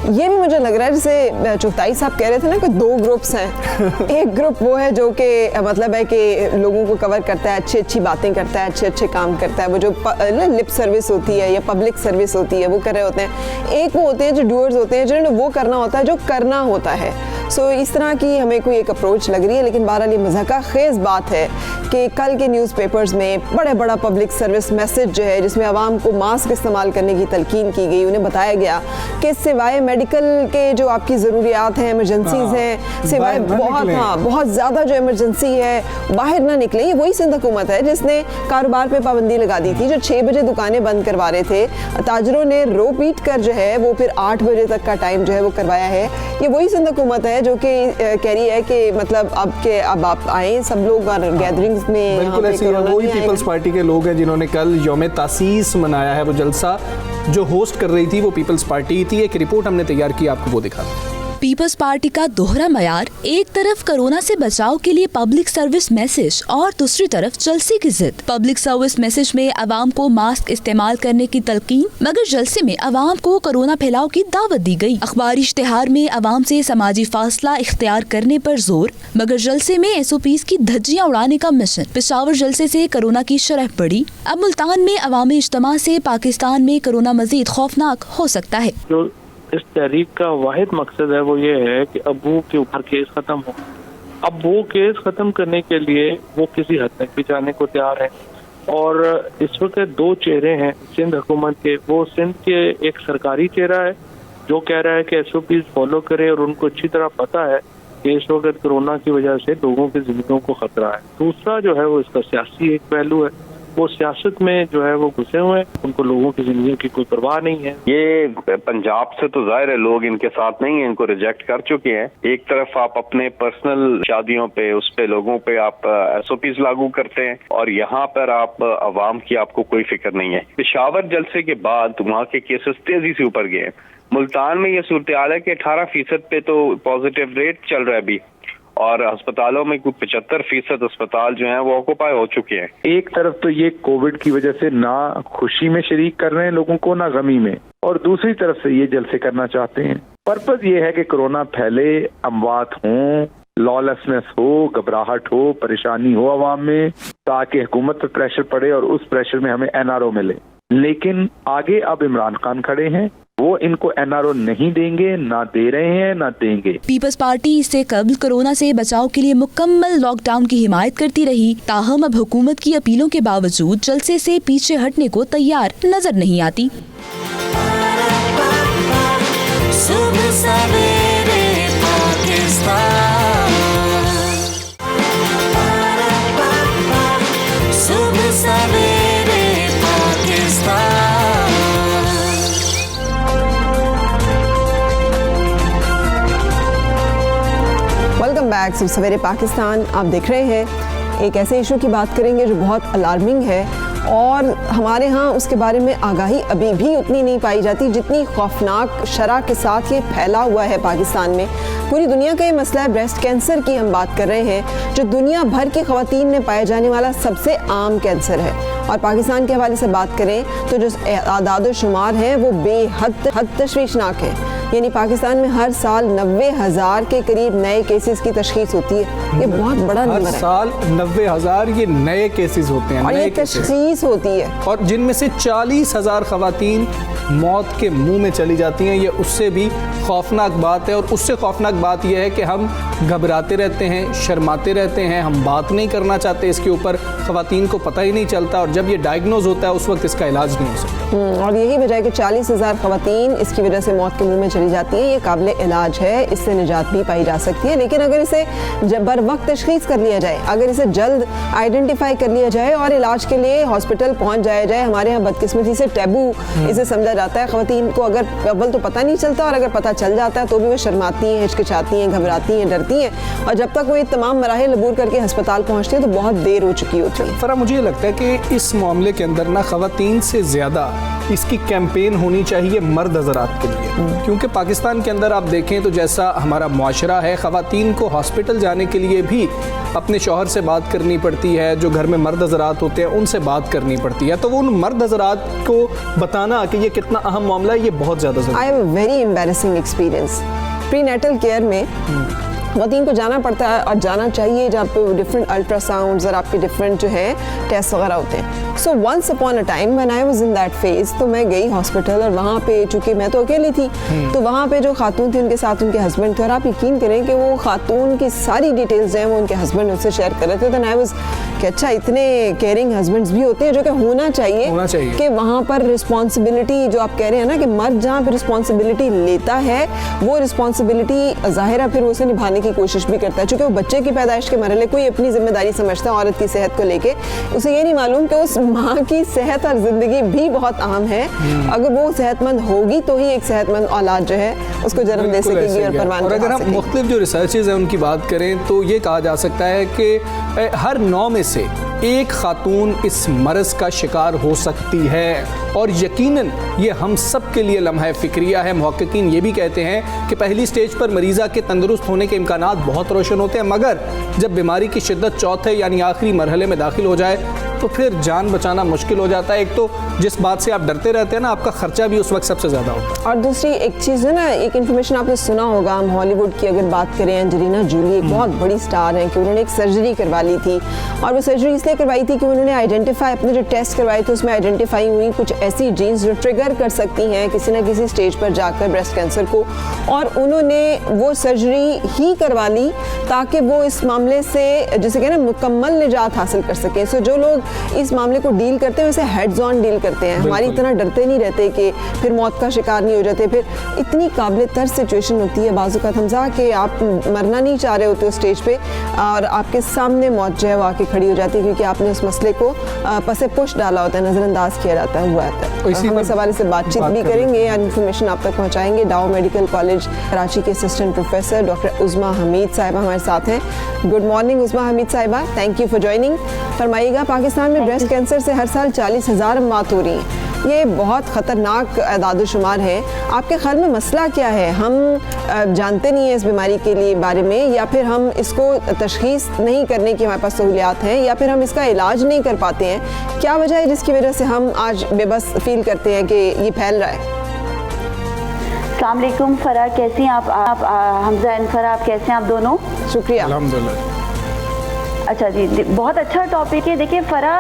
ये भी मुझे लग रहा है जैसे चुगताई साहब कह रहे थे ना कि दो ग्रुप्स हैं। एक ग्रुप वो है जो कि मतलब है कि लोगों को कवर करता है, अच्छी अच्छी बातें करता है, अच्छे अच्छे काम करता है, वो जो लिप सर्विस होती है या पब्लिक सर्विस होती है वो कर रहे होते हैं। एक वो होते हैं जो डूअर्स होते हैं, जिन्होंने वो करना होता है जो करना होता है। सो इस तरह की हमें कोई एक अप्रोच लग रही है। लेकिन बहरहाल ये मज़ाक़ खेज़ बात है कि कल के न्यूज़पेपर्स में बड़ा पब्लिक सर्विस मैसेज जो है, जिसमें आवाम को मास्क इस्तेमाल करने की तलकीन की गई। उन्हें बताया गया कि सिवाय मेडिकल के जो आपकी ज़रूरियात हैं, इमरजेंसीज़ हैं, सिवाय बहुत ज़्यादा जो इमरजेंसी है, बाहर ना निकले। ये वही सिंध हुकूमत है जिसने कारोबार पे पाबंदी लगा दी थी, जो 6 बजे दुकानें बंद करवा रहे थे। ताजरों ने रो पीट कर जो है वो फिर 8 बजे तक का टाइम जो है वो करवाया है। ये वही सिंध हुकूमत है जो कि कह रही है कि मतलब अब आप आए सब लोग गैदरिंग्स में। बिल्कुल ऐसी है, वही पीपल्स पार्टी के लोग हैं जिन्होंने कल यौम तासीस मनाया है। वो जलसा जो होस्ट कर रही थी वो पीपल्स पार्टी थी। एक रिपोर्ट हमने तैयार की, आपको वो दिखा। पीपल्स पार्टी का दोहरा मयार, एक तरफ कोरोना से बचाव के लिए पब्लिक सर्विस मैसेज और दूसरी तरफ जलसे की जिद। पब्लिक सर्विस मैसेज में आवाम को मास्क इस्तेमाल करने की तलकीन, मगर जलसे में आवाम को कोरोना फैलाव की दावत दी गई। अखबारी इश्तिहार में आवाम से समाजी फासला इख्तियार करने पर जोर, मगर जलसे में SOPs की धज्जियां उड़ाने का मिशन। पेशावर जलसे से कोरोना की शरह बढ़ी। अब मुल्तान में अवामी इज्तिमा से पाकिस्तान में कोरोना मजीद खौफनाक हो सकता है। इस तहरीक का वाहिद मकसद है वो ये है कि अबू के ऊपर केस खत्म हो। अब वो केस खत्म करने के लिए वो किसी हद तक भी जाने को तैयार है। और इस वक्त दो चेहरे हैं सिंध हुकूमत के। वो सिंध के एक सरकारी चेहरा है जो कह रहा है कि SOPs फॉलो करे और उनको अच्छी तरह पता है कि इस वक्त कोरोना की वजह से लोगों की जिंदगियों को खतरा है। दूसरा जो है वो इसका सियासी एक पहलू है, वो सियासत में जो है वो घुसे हुए हैं, उनको लोगों की जिंदगी की कोई परवाह नहीं है। ये पंजाब से तो जाहिर है लोग इनके साथ नहीं है, इनको रिजेक्ट कर चुके हैं। एक तरफ आप अपने पर्सनल शादियों पे उस पे लोगों पे आप SOPs लागू करते हैं और यहाँ पर आप अवाम की आपको कोई फिक्र नहीं है। पेशावर जलसे के बाद वहाँ के केसेस तेजी से ऊपर गए। मुल्तान में ये सूरत हाल है कि 18% पे तो पॉजिटिव रेट चल रहा है अभी और अस्पतालों में कुछ 75% अस्पताल जो हैं वो ऑक्यूपाई हो चुके हैं। एक तरफ तो ये कोविड की वजह से ना खुशी में शरीक कर रहे हैं लोगों को ना गमी में, और दूसरी तरफ से ये जलसे करना चाहते हैं। पर्पस ये है कि कोरोना फैले, अमवात हों, लॉलेसनेस हो, घबराहट हो, परेशानी हो आवाम में, ताकि हुकूमत पर प्रेशर पड़े और उस प्रेशर में हमें NRO मिले। लेकिन आगे अब इमरान खान खड़े हैं, वो इनको NRO नहीं देंगे, ना दे रहे हैं ना देंगे। पीपल्स पार्टी इससे कबल कोरोना से बचाव के लिए मुकम्मल लॉकडाउन की हिमायत करती रही, ताहम अब हुकूमत की अपीलों के बावजूद जलसे से पीछे हटने को तैयार नजर नहीं आती। सुबह सवेरे पाकिस्तान, सुबह सवेरे पाकिस्तान। वेलकम बैक सुबह सवेरे पाकिस्तान। आप देख रहे हैं एक ऐसे इशू की बात करेंगे जो बहुत अलार्मिंग है और हमारे यहाँ उसके बारे में आगाही अभी भी उतनी नहीं पाई जाती जितनी खौफनाक शरह के साथ ये फैला हुआ है पाकिस्तान में। पूरी दुनिया का ये मसला है ब्रेस्ट कैंसर की हम बात कर रहे हैं, जो दुनिया भर की ख़वातीन में पाए जाने वाला सबसे आम कैंसर है। और पाकिस्तान के हवाले से बात करें तो जो आदाद शुमार हैं वो बेहद तशवीशनाक है। यानी पाकिस्तान में हर साल 90,000 के करीब नए केसेस की तशखीस होती है। ये बहुत बड़ा नंबर है। हर साल 90,000 ये नए केसेस होते हैं और ये तशखीस होती है और जिनमें से 40,000 खवातीन मौत के मुंह में चली जाती हैं। ये उससे भी खौफनाक बात है और उससे खौफनाक बात यह है कि हम घबराते रहते हैं, शर्माते रहते हैं, हम बात नहीं करना चाहते इसके ऊपर। खवातीन को पता ही नहीं चलता और जब ये डायग्नोज होता है उस वक्त इसका इलाज नहीं हो सकता। और यही वजह है कि 40,000 खवातीन इसकी वजह से मौत के मुंह में चली जाती हैं। ये काबिल इलाज है, इससे निजात भी पाई जा सकती है। लेकिन अगर इसे जब बर वक्त तशखीस कर लिया जाए, अगर इसे जल्द आइडेंटिफाई कर लिया जाए और इलाज के लिए हॉस्पिटल पहुंच जाया जाए, हमारे यहाँ बदकिस्मती से टैबू इसे समझा जाता है। खवातीन को अगर अव्वल तो पता नहीं चलता और अगर पता चल जाता है तो भी वो शर्माती हैं, हिचकिचाती हैं, घबराती हैं, डरती हैं और जब तक वो ये तमाम मराहिल अबूर करके अस्पताल पहुँचती है तो बहुत देर हो चुकी होती है। फरा, मुझे लगता है कि इस मामले के अंदर ना खवातीन से ज़्यादा इसकी कैंपेन होनी चाहिए मर्द हज़रात के लिए, क्योंकि पाकिस्तान के अंदर आप देखें तो जैसा हमारा मुआशरा है, खवातीन को हॉस्पिटल जाने के लिए भी अपने शौहर से बात करनी पड़ती है। जो घर में मर्द हज़रात होते हैं उनसे बात करनी पड़ती है, तो वो उन मर्द हज़रात को बताना कि ये कितना अहम मामला है, ये बहुत ज़्यादा ज़रूरी है। I have very embarrassing experience prenatal care में। खवातीन को जाना पड़ता है और जाना चाहिए जहाँ पे डिफरेंट अल्ट्रासाउंड्स और आपके डिफरेंट जो है टेस्ट वगैरह होते हैं। So once upon a time when I was in that phase, तो मैं गई हॉस्पिटल और वहाँ पे चूँकि मैं तो अकेली थी तो वहाँ पे जो खातून थी उनके साथ उनके हस्बैंड थे और आप यकीन करें कि वो खातून की सारी डिटेल्स जो हैं वो उनके हस्बैंड उससे शेयर कर रहे थे। तो आई वाज कि अच्छा इतने केयरिंग हस्बैंड्स भी होते हैं, जो कि होना चाहिए कि वहाँ पर रिस्पॉन्सिबिलिटी जो आप कह रहे हैं ना कि मर्द जहाँ पर रिस्पॉन्सिबिलिटी लेता है वो रिस्पॉन्सिबिलिटी ज़ाहिर है फिर वो उसे निभाने की कोशिश भी करता है। चूँकि वो बच्चे की पैदाइश के मरहले को ही अपनी जिम्मेदारी समझता है औरत की सेहत को लेके, उसे ये नहीं मालूम कि उस माँ की सेहत और ज़िंदगी भी बहुत अहम है। अगर वो सेहतमंद होगी तो ही एक सेहतमंद औलाद जो है उसको जन्म दे सकेगी और परवान। और अगर हम मुख्तलिफ जो रिसर्चेज हैं उनकी बात करें तो ये कहा जा सकता है कि हर 9 में से एक खातून इस मर्ज़ का शिकार हो सकती है और यकीनन ये हम सब के लिए लम्हा फ़िक्रिया है। मुहक्किकीन ये भी कहते हैं कि पहली स्टेज पर मरीज़ा के तंदुरुस्त होने के इम्कानात बहुत रोशन होते हैं, मगर जब बीमारी की शिद्दत चौथे यानी आखिरी मरहले में दाखिल हो जाए तो फिर जान बचाना मुश्किल हो जाता है। एक तो जिस बात से आप डरते रहते हैं ना, आपका खर्चा भी उस वक्त सबसे ज़्यादा होता है। और दूसरी एक चीज़ है ना, एक इन्फॉर्मेशन आपने सुना होगा, हम हॉलीवुड की अगर बात करें, एंजेलिना जूली एक बहुत बड़ी स्टार हैं कि उन्होंने एक सर्जरी करवा ली थी, और वो सर्जरी इसलिए करवाई थी कि उन्होंने आइडेंटिफाई, अपने जो टेस्ट करवाए थे उसमें आइडेंटिफाई हुई कुछ ऐसी जीन्स जो ट्रिगर कर सकती हैं किसी न किसी स्टेज पर जाकर ब्रेस्ट कैंसर को, और उन्होंने वो सर्जरी ही करवा ली ताकि वो इस मामले से जैसे कहना मुकम्मल निजात हासिल कर सकें। सो जो लोग इस मामले को डील करते हैं वैसे हेड्स ऑन डील करते हैं, हमारी इतना डरते नहीं रहते कि फिर मौत का शिकार नहीं हो जाते। फिर इतनी काबिल तर्स सिचुएशन होती है बाज़ औक़ात हमज़ा कि आप मरना नहीं चाह रहे होते उस स्टेज पे और आपके सामने मौत जो है वो आके खड़ी हो जाती है क्योंकि आपने उस मसले को पसे पुश डाला होता है, नज़रअंदाज किया जाता है, हुआ आता है। हम इस हवाले से बातचीत भी करेंगे, इन्फॉर्मेशन आप तक पहुँचाएंगे। डाउ मेडिकल कॉलेज कराची के assistant professor doctor Uzma Hamid साहिबा हमारे साथ हैं। गुड मॉर्निंग उज़मा हमीद साहिबा, थैंक यू फॉर ज्वाइनिंग। फरमाइएगा, पाकिस्तान में ब्रेस्ट कैंसर से हर साल 40,000 मौत हो रही हैं, ये बहुत ख़तरनाक आदाद-ओ-शुमार है। आपके ख्याल में मसला क्या है? हम जानते नहीं हैं इस बीमारी के लिए बारे में, या फिर हम इसको तशख़ीस नहीं करने की हमारे पास सहूलियात हैं, या फिर हम इसका इलाज नहीं कर पाते हैं? क्या वजह है जिसकी वजह से हम आज बेबस फील करते हैं कि ये फैल रहा है? अस्सलाम वालेकुम फ़रा, कैसी हैं आप हमज़ा एंड फ़रा, आप कैसे हैं आप दोनों? शुक्रिया। अल्हम्दुलिल्लाह। अच्छा जी, बहुत अच्छा टॉपिक है। देखिए फ़रा,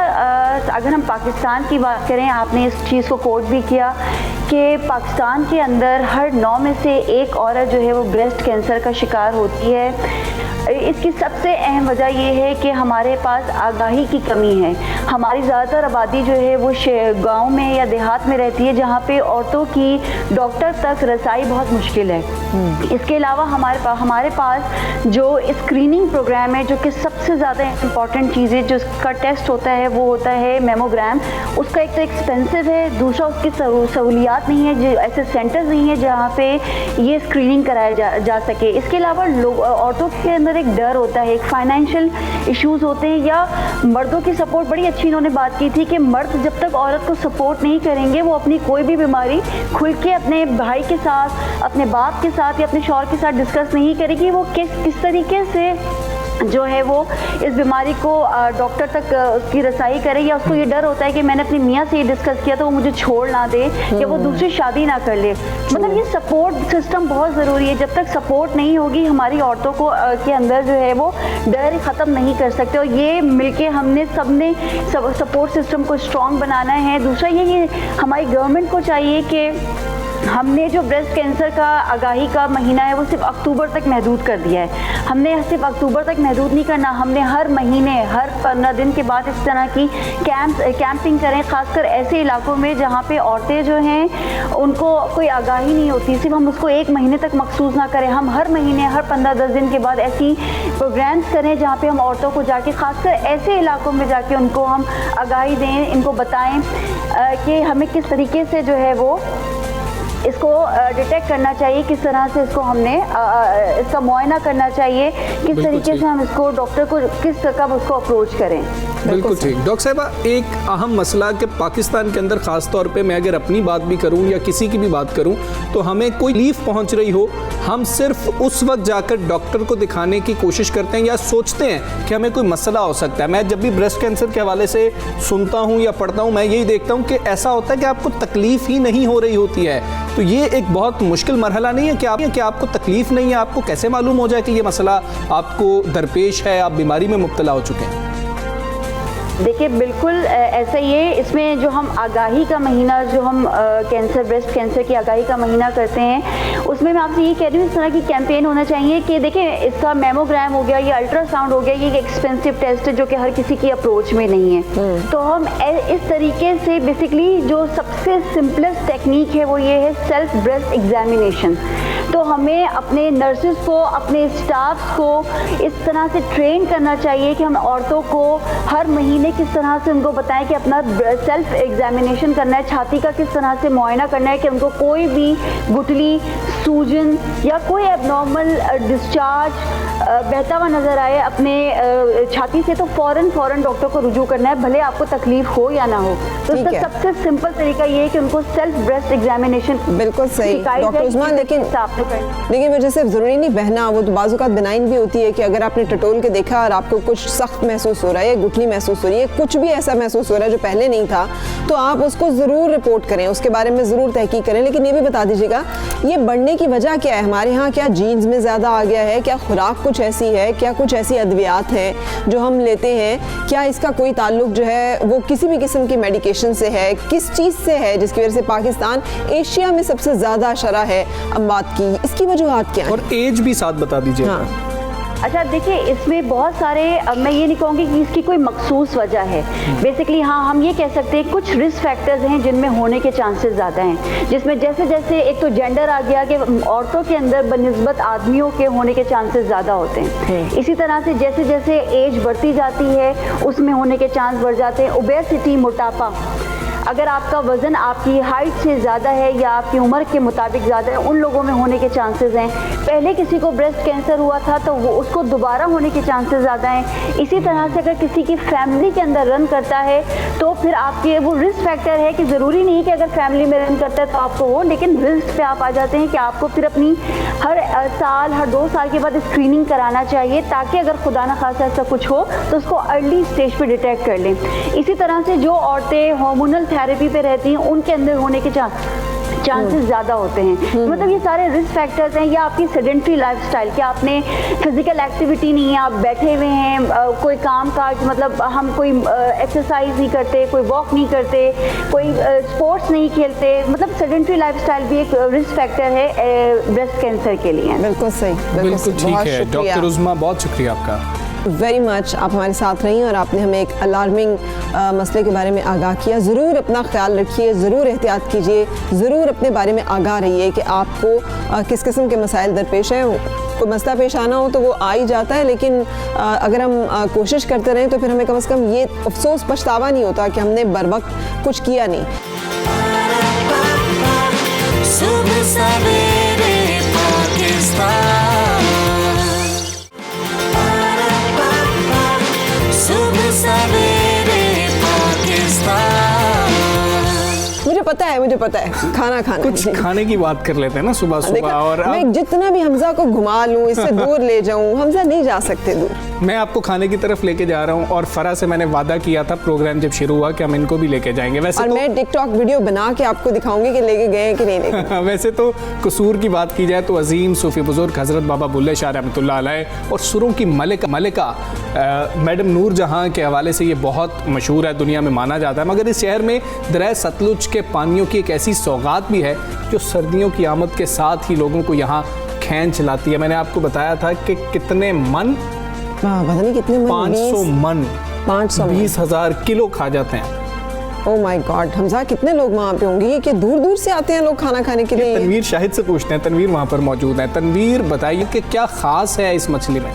अगर हम पाकिस्तान की बात करें, आपने इस चीज़ को कोट भी किया कि पाकिस्तान के अंदर हर 9 में से एक औरत जो है वो ब्रेस्ट कैंसर का शिकार होती है। इसकी सबसे अहम वजह ये है कि हमारे पास आगाही की कमी है। हमारी ज़्यादातर आबादी जो है वो गांव में या देहात में रहती है जहाँ पे औरतों की डॉक्टर तक रसाई बहुत मुश्किल है। इसके अलावा हमारे पास जो स्क्रीनिंग प्रोग्राम है, जो कि सबसे ज़्यादा इम्पॉर्टेंट चीज़ है, जो उसका टेस्ट होता है वो होता है मेमोग्राम। उसका एक तो एक्सपेंसिव है, दूसरा उसकी सहूलियात नहीं है, जो ऐसे सेंटर्स नहीं है जहाँ पे ये स्क्रीनिंग कराया जा सके। इसके अलावा औरतों के अंदर एक डर होता है, एक फाइनेंशियल इश्यूज होते हैं, या मर्दों की सपोर्ट। बड़ी अच्छी इन्होंने बात की थी कि मर्द जब तक औरत को सपोर्ट नहीं करेंगे वो अपनी कोई भी बीमारी खुल के अपने भाई के साथ, अपने बाप के साथ या अपने शौहर के साथ डिस्कस नहीं करेगी। वो किस तरीके से जो है वो इस बीमारी को डॉक्टर तक उसकी रसाई करे, या उसको ये डर होता है कि मैंने अपनी मियाँ से ये डिस्कस किया तो वो मुझे छोड़ ना दे या वो दूसरी शादी ना कर ले। मतलब ये सपोर्ट सिस्टम बहुत ज़रूरी है। जब तक सपोर्ट नहीं होगी हमारी औरतों को के अंदर जो है वो डर ख़त्म नहीं कर सकते, और ये मिलके हमने सबने सपोर्ट सिस्टम को स्ट्रॉन्ग बनाना है। दूसरा ये हमारी गवर्नमेंट को चाहिए कि हमने जो ब्रेस्ट कैंसर का आगाही का महीना है वो सिर्फ अक्टूबर तक महदूद कर दिया है। हमने सिर्फ अक्टूबर तक महदूद नहीं करना, हमने हर महीने, हर 15 दिन के बाद इस तरह की कैंपिंग करें, खासकर ऐसे इलाकों में जहाँ पे औरतें जो हैं उनको कोई आगाही नहीं होती। सिर्फ हम उसको एक महीने तक मखसूस ना करें, हम हर महीने, हर 15-10 दिन के बाद ऐसी प्रोग्राम्स करें जहाँ पे हम औरतों को जाके, खासकर ऐसे इलाकों में जाके उनको हम आगाही दें, इनको बताएं कि हमें किस तरीके से जो है वो इसको डिटेक्ट करना चाहिए, किस तरह से इसको हमने इसका मुआयना करना चाहिए, किस तरीके से हम इसको डॉक्टर को किस कब उसको अप्रोच करें। बिल्कुल ठीक। डॉक्टर साहिबा, एक अहम मसला कि पाकिस्तान के अंदर ख़ास तौर पे मैं अगर अपनी बात भी करूं या किसी की भी बात करूं तो हमें कोई तकलीफ पहुंच रही हो, हम सिर्फ उस वक्त जाकर डॉक्टर को दिखाने की कोशिश करते हैं या सोचते हैं कि हमें कोई मसला हो सकता है। मैं जब भी ब्रेस्ट कैंसर के हवाले से सुनता हूँ या पढ़ता हूँ, मैं यही देखता हूँ कि ऐसा होता है कि आपको तकलीफ ही नहीं हो रही होती है। तो ये एक बहुत मुश्किल मरहला नहीं है कि आपको तकलीफ नहीं है, आपको कैसे मालूम हो जाए कि ये मसला आपको दरपेश है, आप बीमारी में मुब्तला हो चुके हैं? देखिए बिल्कुल ऐसा ही है। इसमें जो हम आगाही का महीना, जो हम ब्रेस्ट कैंसर की आगाही का महीना करते हैं, उसमें मैं आपसे ये कह रही हूँ इस तरह की कैंपेन होना चाहिए कि देखिए इसका मेमोग्राम हो गया, ये अल्ट्रासाउंड हो गया, ये एक एक्सपेंसिव टेस्ट है जो कि हर किसी की अप्रोच में नहीं है। तो हम इस तरीके से बेसिकली जो सबसे सिंपलेस्ट टेक्निक है वो ये है सेल्फ ब्रेस्ट एग्जामिनेशन। तो हमें अपने नर्सेस को, अपने स्टाफ को इस तरह से ट्रेन करना चाहिए कि हम औरतों को हर महीने किस तरह से उनको बताएं कि अपना सेल्फ एग्जामिनेशन करना है, छाती का किस तरह से मुआयना करना है कि उनको कोई भी गुठली, सूजन या कोई एबनॉर्मल डिस्चार्ज बहता हुआ नज़र आए अपने छाती से, तो फ़ौरन डॉक्टर को रुजू करना है, भले आपको तकलीफ हो या ना हो। तो इसका सबसे सिंपल तरीका ये है कि उनको सेल्फ ब्रेस्ट एग्जामिनेशन। बिल्कुल सही डॉक्टर उस्मान, लेकिन तो करना। देखिए वजह से ज़रूरी नहीं बहना, वो तो बाज़ औक़ात बेनाइन भी होती है कि अगर आपने टटोल के देखा और आपको कुछ सख्त महसूस हो रहा है, गुठली महसूस हो रही है, कुछ भी ऐसा महसूस हो रहा है जो पहले नहीं था, तो आप उसको ज़रूर रिपोर्ट करें, उसके बारे में ज़रूर तहकीक करें। लेकिन ये भी बता दीजिएगा ये बढ़ने की वजह क्या है हमारे यहाँ? क्या जीन्स में ज़्यादा आ गया है? क्या खुराक कुछ ऐसी है? क्या कुछ ऐसी अद्वियात हैं जो हम लेते हैं? क्या इसका कोई ताल्लुक जो है वो किसी भी किस्म की मेडिकेशन से है? किस चीज़ से है जिसकी वजह से पाकिस्तान एशिया में सबसे ज़्यादा शरह है अमवात की? इसकी वजूहात क्या है? और एज भी साथ बता दीजिए। हाँ। अच्छा देखिए इसमें बहुत सारे, मैं ये नहीं कहूँगी कि इसकी कोई मखसूस वजह है। बेसिकली हाँ, हम ये कह सकते हैं कुछ रिस्क फैक्टर्स हैं जिनमें होने के चांसेस ज़्यादा हैं, जिसमें जैसे जैसे एक तो जेंडर आ गया कि औरतों के अंदर बनिस्बत आदमियों के होने के चांसेस ज़्यादा होते हैं। इसी तरह से जैसे जैसे एज बढ़ती जाती है उसमें होने के चांस बढ़ जाते हैं। ओबेसिटी, मोटापा, अगर आपका वज़न आपकी हाइट से ज़्यादा है या आपकी उम्र के मुताबिक ज़्यादा है, उन लोगों में होने के चांसेस हैं। पहले किसी को ब्रेस्ट कैंसर हुआ था तो वो उसको दोबारा होने के चांसेस ज़्यादा हैं। इसी तरह से अगर किसी की फैमिली के अंदर रन करता है तो फिर आपके वो रिस्क फैक्टर है कि ज़रूरी नहीं कि अगर फैमिली में रन करता है तो आपको हो, लेकिन रिस्क पे आप आ जाते हैं कि आपको फिर अपनी हर साल, हर 2 साल के बाद स्क्रीनिंग कराना चाहिए ताकि अगर खुदा न खासा ऐसा कुछ हो तो उसको अर्ली स्टेज पे डिटेक्ट कर लें। इसी तरह से जो औरतें हार्मोनल थेरेपी पे रहती हैं उनके अंदर होने के चांसेस ज़्यादा होते हैं। मतलब ये सारे रिस्क फैक्टर्स हैं। या आपकी सेडेंट्री लाइफस्टाइल, कि आपने फिजिकल एक्टिविटी नहीं है, आप बैठे हुए हैं, कोई काम काज, मतलब हम कोई एक्सरसाइज नहीं करते, कोई वॉक नहीं करते, कोई स्पोर्ट्स नहीं खेलते, मतलब सेडेंट्री लाइफस्टाइल भी एक रिस्क फैक्टर है ब्रेस्ट कैंसर के लिए। बिल्कुल सही, बिल्कुल ठीक है डॉक्टर उज़मा, बहुत शुक्रिया आपका वेरी मच। आप हमारे साथ रही और आपने हमें एक अलार्मिंग मसले के बारे में आगाह किया। ज़रूर अपना ख्याल रखिए, ज़रूर एहतियात कीजिए, ज़रूर अपने बारे में आगाह रहिए कि आपको किस किस्म के मसाइल दरपेश हैं। कोई मसला पेश आना हो तो वो आ ही जाता है, लेकिन अगर हम कोशिश करते रहें तो फिर हमें कम से कम ये अफसोस पछतावा नहीं होता कि हमने बर वक्त कुछ किया नहीं। सुबह सवेरे पाकिस्तान, सुबह सवेरे पाकिस्तान। मुझे पता है खाना खाना कुछ खाने की बात कर लेते हैं ना सुबह सुबह। और मैं जितना भी हमजा को घुमा लूं, इससे दूर ले जाऊं, हमजा नहीं जा सकते दूर। मैं आपको खाने की तरफ लेके जा रहा हूं और फरा से मैंने वादा किया था प्रोग्राम जब शुरू हुआ कि हम इनको भी लेके जाएंगे। वैसे और तो मैं टिकटॉक वीडियो बना के आपको दिखाऊंगी कि लेके गए कि नहीं लेके। वैसे तो कसूर की बात की जाए तो अजीम सूफी बुजुर्ग हज़रत बाबा बुल्ले शाह रहमतुल्लाह अलैह और सुरों की मलिका मैडम नूर जहाँ के हवाले से ये बहुत मशहूर है, दुनिया में माना जाता है। मगर इस शहर में दरिया सतलुज के पानियों की एक ऐसी सौगात भी है जो सर्दियों की आमद के साथ ही लोगों को यहाँ खींच लाती है। मैंने आपको बताया था कि कितने मन, पता नहीं कितने मन, 500 मन, 20,000 किलो खा जाते हैं। ओह माय गॉड हमजा, कितने लोग वहाँ पे होंगे? ये कि दूर दूर से आते हैं लोग खाना खाने के लिए। तनवीर शाहिद से पूछते हैं, तनवीर वहाँ पर मौजूद है। तनवीर बताइए कि क्या ख़ास है इस मछली में?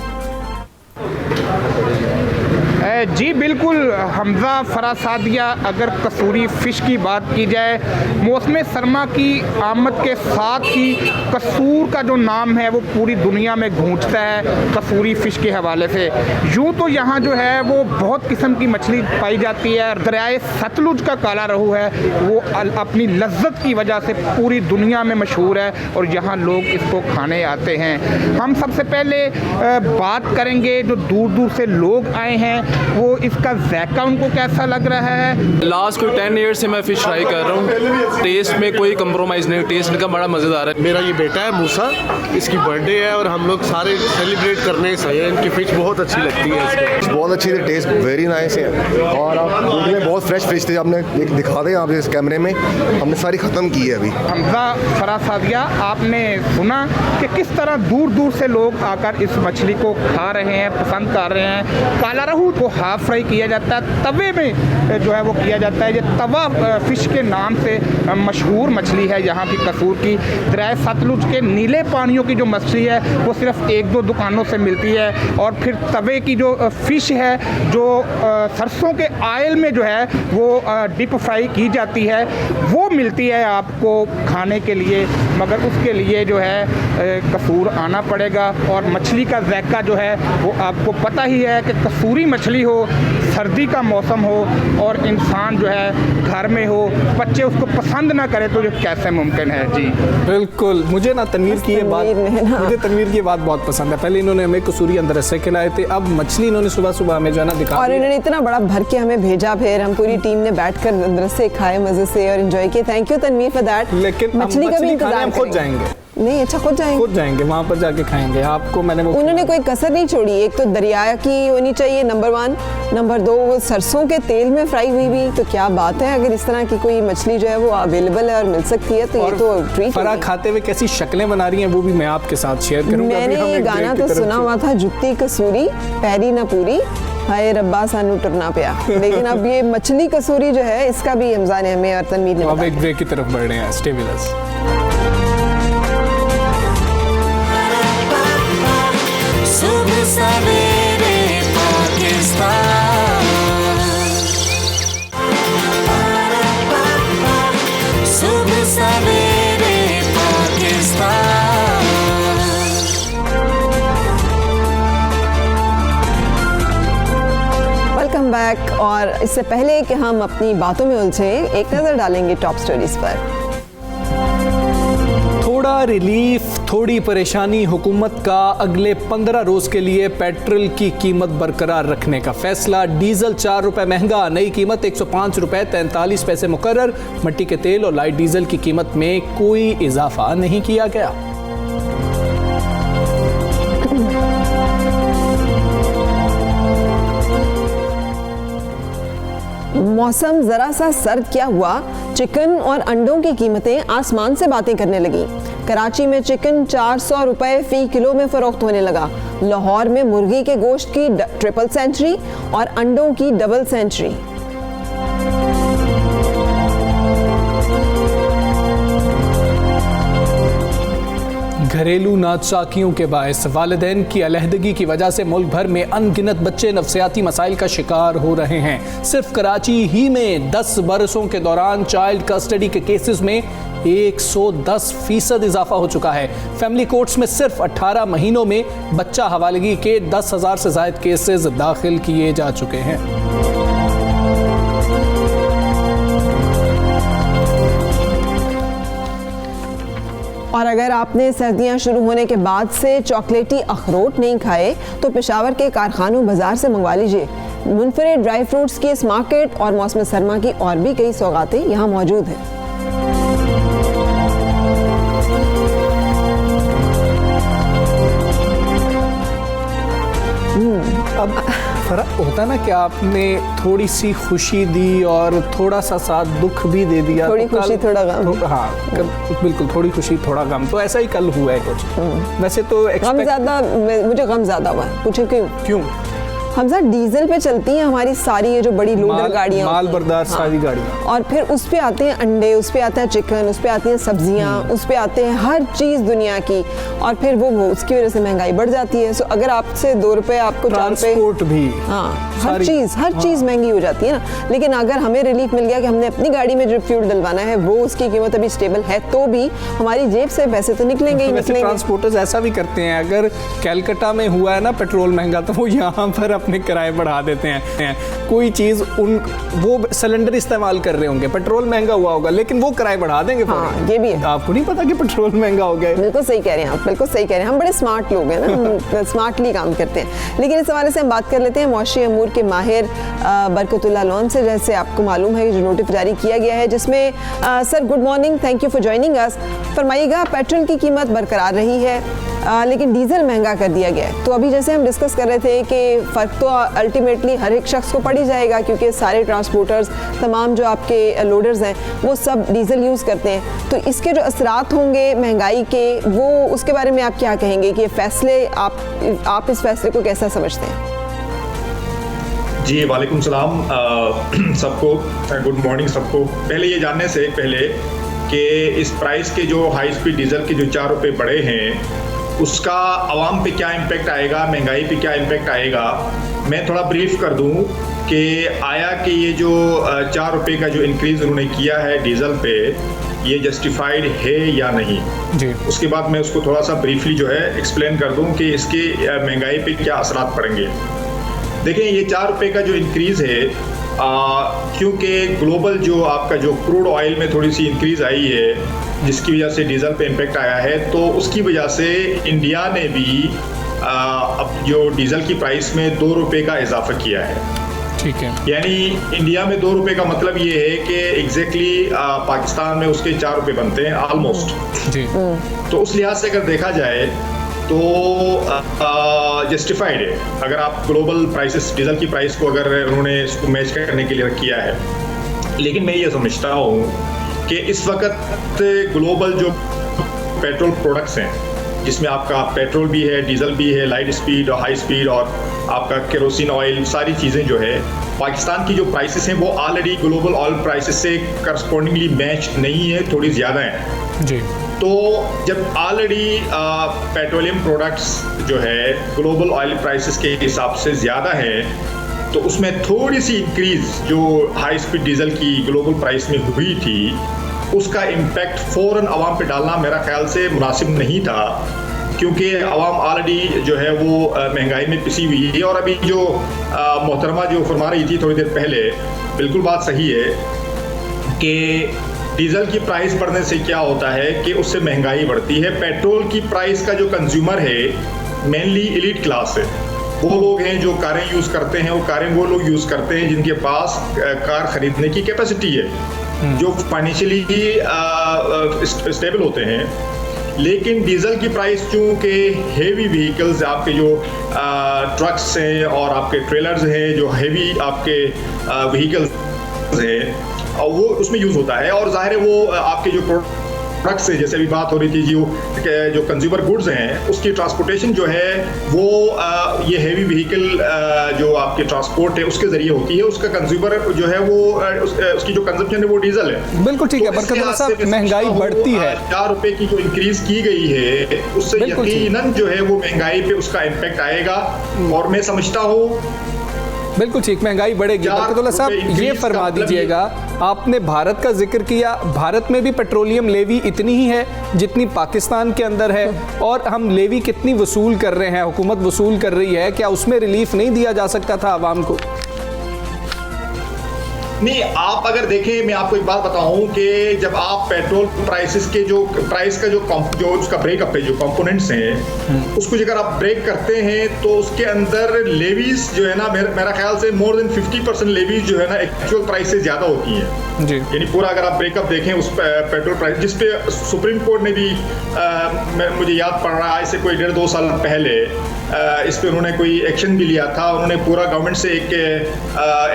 जी बिल्कुल हमज़ा, फरा सादिया, अगर कसूरी फ़िश की बात की जाए, मौसम सरमा की आमद के साथ ही कसूर का जो नाम है वो पूरी दुनिया में गूंजता है कसूरी फ़िश के हवाले से। यूँ तो यहाँ जो है वो बहुत किस्म की मछली पाई जाती है। दरियाए सतलुज का काला रहू है वो अपनी लज्जत की वजह से पूरी दुनिया में मशहूर है और यहाँ लोग इसको खाने आते हैं। हम सबसे पहले बात करेंगे जो दूर दूर से लोग आए हैं वो इसका ज़ायका उनको कैसा लग रहा है। लास्ट कोई 10 ईयर्स से मैं फ़िश फ्राई कर रहा हूँ, टेस्ट में कोई कंप्रोमाइज़ नहीं, टेस्ट इनका बड़ा मज़ेदार है। मेरा ये बेटा है मूसा, इसकी बर्थडे है और हम लोग सारे सेलिब्रेट करने ही सही है। इनकी फ़िश बहुत अच्छी लगती है, इसकी बहुत अच्छी थी, टेस्ट वेरी नाइस है और आप बहुत फ्रेश फ़िश थी। आपने दिखा दें आप इस कैमरे में, हमने सारी ख़त्म की है अभी। हमज़ा, फरा सादिया, आपने सुना कि किस तरह दूर दूर से लोग आकर इस मछली को खा रहे हैं, पसंद कर रहे हैं। काला रहू को हाफ फ्राई किया जाता है, तवे में जो है वो किया जाता है। ये तवा फ़िश के नाम से मशहूर मछली है यहाँ की कसूर की। दरिया सतलुज के नीले पानियों की जो मछली है वो सिर्फ 1-2 दुकानों से मिलती है और फिर तवे की जो फ़िश है जो सरसों के ऑयल में जो है वो डीप फ्राई की जाती है वो मिलती है आपको खाने के लिए मगर उसके लिए जो है कसूर आना पड़ेगा। और मछली का ज़ायका जो है वो आपको पता ही है कि कसूरी मछली हो, सर्दी का मौसम हो और इंसान जो है घर में हो, बच्चे उसको पसंद ना करें तो ये कैसे मुमकिन है। जी बिल्कुल, मुझे ना तनवीर की ये बात बहुत पसंद है। पहले इन्होंने हमें कसूरी अंदर से खिलाए थे, अब मछली इन्होंने सुबह सुबह हमें जो है ना दिखा और इन्होंने इतना बड़ा भर के हमें भेजा, फिर हम पूरी टीम ने बैठकर अंदर से खाए मजे से और एंजॉय किए। Thank you Tanveer for that. लेकिन मछली का भी इंतजाम खुद जाएंगे। नहीं, अच्छा खुद जाएंगे वहाँ पर जाके खाएंगे। आपको मैंने उन्होंने कोई कसर नहीं छोड़ी। एक तो दरिया की होनी चाहिए नंबर 1, नंबर 2 वो सरसों के तेल में फ्राई हुई भी, तो क्या बात है। अगर इस तरह की कोई मछली जो है वो अवेलेबल है और मिल सकती है तो ये तो ट्रीट। फराह खाते हुए कैसी शक्लें बना रही हैं वो भी मैं आपके साथ शेयर करूंगा। मैंने ये गाना तो सुना हुआ था, जुत्ती कसूरी पैरी न पूरी, हाय रब्बा सानू टुरना पिया। लेकिन अब ये मछली कसूरी जो है इसका भी हमजान हमें और तनवीर ने। अब एक ब्रेक की तरफ बढ़ रहे हैं। Stay with us. सुबह सवेरे पाकिस्तान, सुबह सवेरे पाकिस्तान। Welcome back. और इससे पहले कि हम अपनी बातों में उलझे, एक नजर डालेंगे टॉप स्टोरीज पर। थोड़ा रिलीफ, थोड़ी परेशानी। हुकूमत का अगले 15 रोज के लिए पेट्रोल की कीमत बरकरार रखने का फैसला। डीजल 4 रुपए महंगा, नई कीमत 105 रुपए 43 पैसे मुकर्रर। मिट्टी के तेल और लाइट डीजल की कीमत में कोई इजाफा नहीं किया गया। मौसम जरा सा सर्द क्या हुआ, चिकन और अंडों की कीमतें आसमान से बातें करने लगी। कराची में चिकन 400 रुपए फी किलो में फरोख्त होने लगा। लाहौर में मुर्गी के गोश्त की ट्रिपल सेंचुरी और अंडों की डबल सेंचुरी। घरेलू नाचसाकियों के बायस वालिदैन की अलहदगी की वजह से मुल्क भर में अनगिनत बच्चे नफ्सियाती मसाइल का शिकार हो रहे हैं। सिर्फ कराची ही में 10 बरसों के दौरान चाइल्ड कस्टडी के केसेस में 110% इजाफा हो चुका है। फैमिली कोर्ट्स में सिर्फ 18 महीनों में बच्चा हवालगी के 10,000 से ज्यादा केसेस दाखिल किए जा चुके हैं। और अगर आपने सर्दियां शुरू होने के बाद से चॉकलेटी अखरोट नहीं खाए तो पेशावर के कारखानों बाजार से मंगवा लीजिए। मुनफरिद ड्राई फ्रूट्स की इस मार्केट और मौसम सरमा की और भी कई सौगातें यहाँ मौजूद हैं। अब फर्क होता ना कि आपने थोड़ी सी खुशी दी और थोड़ा सा साथ दुख भी दे दिया। थोड़ी खुशी थोड़ा गम। हाँ बिल्कुल, थोड़ी खुशी थोड़ा गम, तो ऐसा ही कल हुआ है कुछ। वैसे तो गम ज्यादा, मुझे गम ज्यादा हुआ। पूछो क्यों? हमजा डीजल पे चलती हैं हमारी सारी ये जो बड़ी लोडर गाड़ियाँ, माल बरदार सारी गाड़ियाँ, और फिर उस पे आते हैं अंडे, उस पे आता है चिकन, उस पे आती हैं सब्जियाँ, उस पे आते हैं हर चीज़ दुनिया की, और फिर वो उसकी वजह से महंगाई बढ़ जाती है। सो अगर आपसे 2 रुपए आपको 4 रुपए, ट्रांसपोर्ट भी, हाँ हर चीज़ महंगी हो जाती है ना। लेकिन अगर हमें रिलीफ मिल गया कि हमने अपनी गाड़ी में जो फ्यूल डलवाना है वो उसकी कीमत अभी स्टेबल है, तो भी हमारी जेब से पैसे तो निकलेंगे ही निकलेंगे। ट्रांसपोर्टर्स ऐसा भी करते हैं, अगर कैलकाटा में हुआ है ना पेट्रोल महंगा तो वो यहाँ पर अपने किराए बढ़ा देते हैं। कोई चीज वो सिलेंडर इस्तेमाल कर रहे होंगे, पेट्रोल महंगा हुआ होगा लेकिन वो किराए बढ़ा देंगे। हाँ, ये भी है। आपको नहीं पता कि पेट्रोल महंगा हो गया है। बिल्कुल सही कह रहे हैं आप, बिल्कुल सही कह रहे हैं। हम बड़े स्मार्ट लोग हैं ना, स्मार्टली काम करते हैं। लेकिन इस हवाले से हम बात कर लेते हैं मौशी अमूर के माहिर बरकतुल्लाह लोन से। जैसे आपको मालूम है जो नोटिस जारी किया गया है जिसमें sir good morning, thank you for joining us. फरमाइएगा पेट्रोल की कीमत बरकरार रही है लेकिन डीजल महंगा कर दिया गया है। तो अभी जैसे हम डिस्कस कर रहे थे कि फ़र्क तो अल्टीमेटली हर एक शख्स को पड़ ही जाएगा, क्योंकि सारे ट्रांसपोर्टर्स, तमाम जो आपके लोडर्स हैं वो सब डीजल यूज़ करते हैं। तो इसके जो असरात होंगे महंगाई के, वो उसके बारे में आप क्या कहेंगे कि फैसले आप इस फैसले को कैसा समझते हैं? जी वालेकुम सलाम सबको, गुड मॉर्निंग सबको। पहले ये जानने से पहले कि इस प्राइस के जो हाई स्पीड डीजल के जो 4 रुपये बढ़े हैं उसका आवाम पे क्या इम्पेक्ट आएगा, महंगाई पे क्या इम्पेक्ट आएगा, मैं थोड़ा ब्रीफ कर दूं कि आया कि ये जो 4 रुपये का जो इंक्रीज़ उन्होंने किया है डीजल पे, ये जस्टिफाइड है या नहीं। जी। उसके बाद मैं उसको थोड़ा सा ब्रीफली जो है एक्सप्लेन कर दूं कि इसके महंगाई पे क्या असरात पड़ेंगे। देखें, ये 4 रुपये का जो इंक्रीज़ है, क्योंकि ग्लोबल जो आपका जो क्रूड ऑयल में थोड़ी सी इंक्रीज़ आई है जिसकी वजह से डीजल पे इम्पेक्ट आया है, तो उसकी वजह से इंडिया ने भी अब जो डीजल की प्राइस में 2 रुपये का इजाफा किया है। ठीक है। यानी इंडिया में 2 रुपये का मतलब ये है कि एग्जैक्टली पाकिस्तान में उसके 4 रुपये बनते हैं ऑलमोस्ट। जी। तो उस लिहाज से अगर देखा जाए तो जस्टिफाइड है अगर आप ग्लोबल प्राइसेस डीजल की प्राइस को अगर उन्होंने इसको मैच करने के लिए किया है। लेकिन मैं ये समझता हूँ कि इस वक्त ग्लोबल जो पेट्रोल प्रोडक्ट्स हैं, जिसमें आपका पेट्रोल भी है, डीजल भी है, लाइट स्पीड और हाई स्पीड और आपका केरोसिन ऑयल, सारी चीज़ें जो है पाकिस्तान की जो प्राइसेस हैं वो ऑलरेडी ग्लोबल ऑयल प्राइसेस से करस्पॉन्डिंगली मैच नहीं है, थोड़ी ज़्यादा है। जी। तो जब ऑलरेडी पेट्रोलियम प्रोडक्ट्स जो है ग्लोबल ऑयल प्राइसेस के हिसाब से ज़्यादा है, तो उसमें थोड़ी सी इंक्रीज़ जो हाई स्पीड डीजल की ग्लोबल प्राइस में हुई थी, उसका इम्पैक्ट फ़ौरन आवाम पे डालना मेरा ख्याल से मुनासिब नहीं था, क्योंकि आवाम ऑलरेडी जो है वो महंगाई में पिसी हुई है। और अभी जो मोहतरमा जो फरमा रही थी थोड़ी देर पहले, बिल्कुल बात सही है कि डीजल की प्राइस बढ़ने से क्या होता है कि उससे महंगाई बढ़ती है। पेट्रोल की प्राइस का जो कंज्यूमर है मेनली एलीट क्लास है, वो लोग हैं जो कारें यूज़ करते हैं, वो कारें वो लोग यूज़ करते हैं जिनके पास कार ख़रीदने की कैपेसिटी है, जो फाइनेंशियली स्टेबल होते हैं। लेकिन डीजल की प्राइस चूँकि हेवी व्हीकल्स आपके जो ट्रक्स हैं और आपके ट्रेलर्स हैं, जो हेवी आपके व्हीकल्स हैं, और वो उसमें यूज़ होता है। और ज़ाहिर है वो आपके जो ट्रक से, जैसे अभी बात हो रही थी जो कंज्यूमर गुड्स हैं, उसकी ट्रांसपोर्टेशन जो है वो ये हेवी व्हीकल जो आपके ट्रांसपोर्ट है उसके ज़रिए होती है। उसका कंज्यूमर जो है वो उसकी जो कंजम्पशन है वो डीजल है। बिल्कुल ठीक है। बरकतुल्लाह साहब, महंगाई बढ़ती है, 4 रुपये की जो इंक्रीज़ की गई है उससे यकीनन जो है वो महंगाई पे उसका इम्पेक्ट आएगा। और मैं समझता हूँ बिल्कुल ठीक, महंगाई बढ़ेगी। बरकतुल्लाह साहब, ये फरमा दीजिएगा, आपने भारत का जिक्र किया, भारत में भी पेट्रोलियम लेवी इतनी ही है जितनी पाकिस्तान के अंदर है, और हम लेवी कितनी वसूल कर रहे हैं, हुकूमत वसूल कर रही है, क्या उसमें रिलीफ नहीं दिया जा सकता था आवाम को? नहीं, आप अगर देखें, मैं आपको एक बात बताऊं कि जब आप पेट्रोल प्राइसेस के जो प्राइस का जो उसका ब्रेकअप है, जो कंपोनेंट्स हैं, उसको अगर आप ब्रेक करते हैं तो उसके अंदर लेवीज जो है ना, मेरा ख्याल से मोर देन 50% लेवीज जो है ना एक्चुअल प्राइस से ज़्यादा होती हैं। जी। यानी पूरा अगर आप ब्रेकअप देखें उस पेट्रोल प्राइस, जिस पे सुप्रीम कोर्ट ने भी मुझे याद पड़ रहा है इससे कोई 1.5-2 साल पहले इस पे उन्होंने कोई एक्शन भी लिया था। उन्होंने पूरा गवर्नमेंट से एक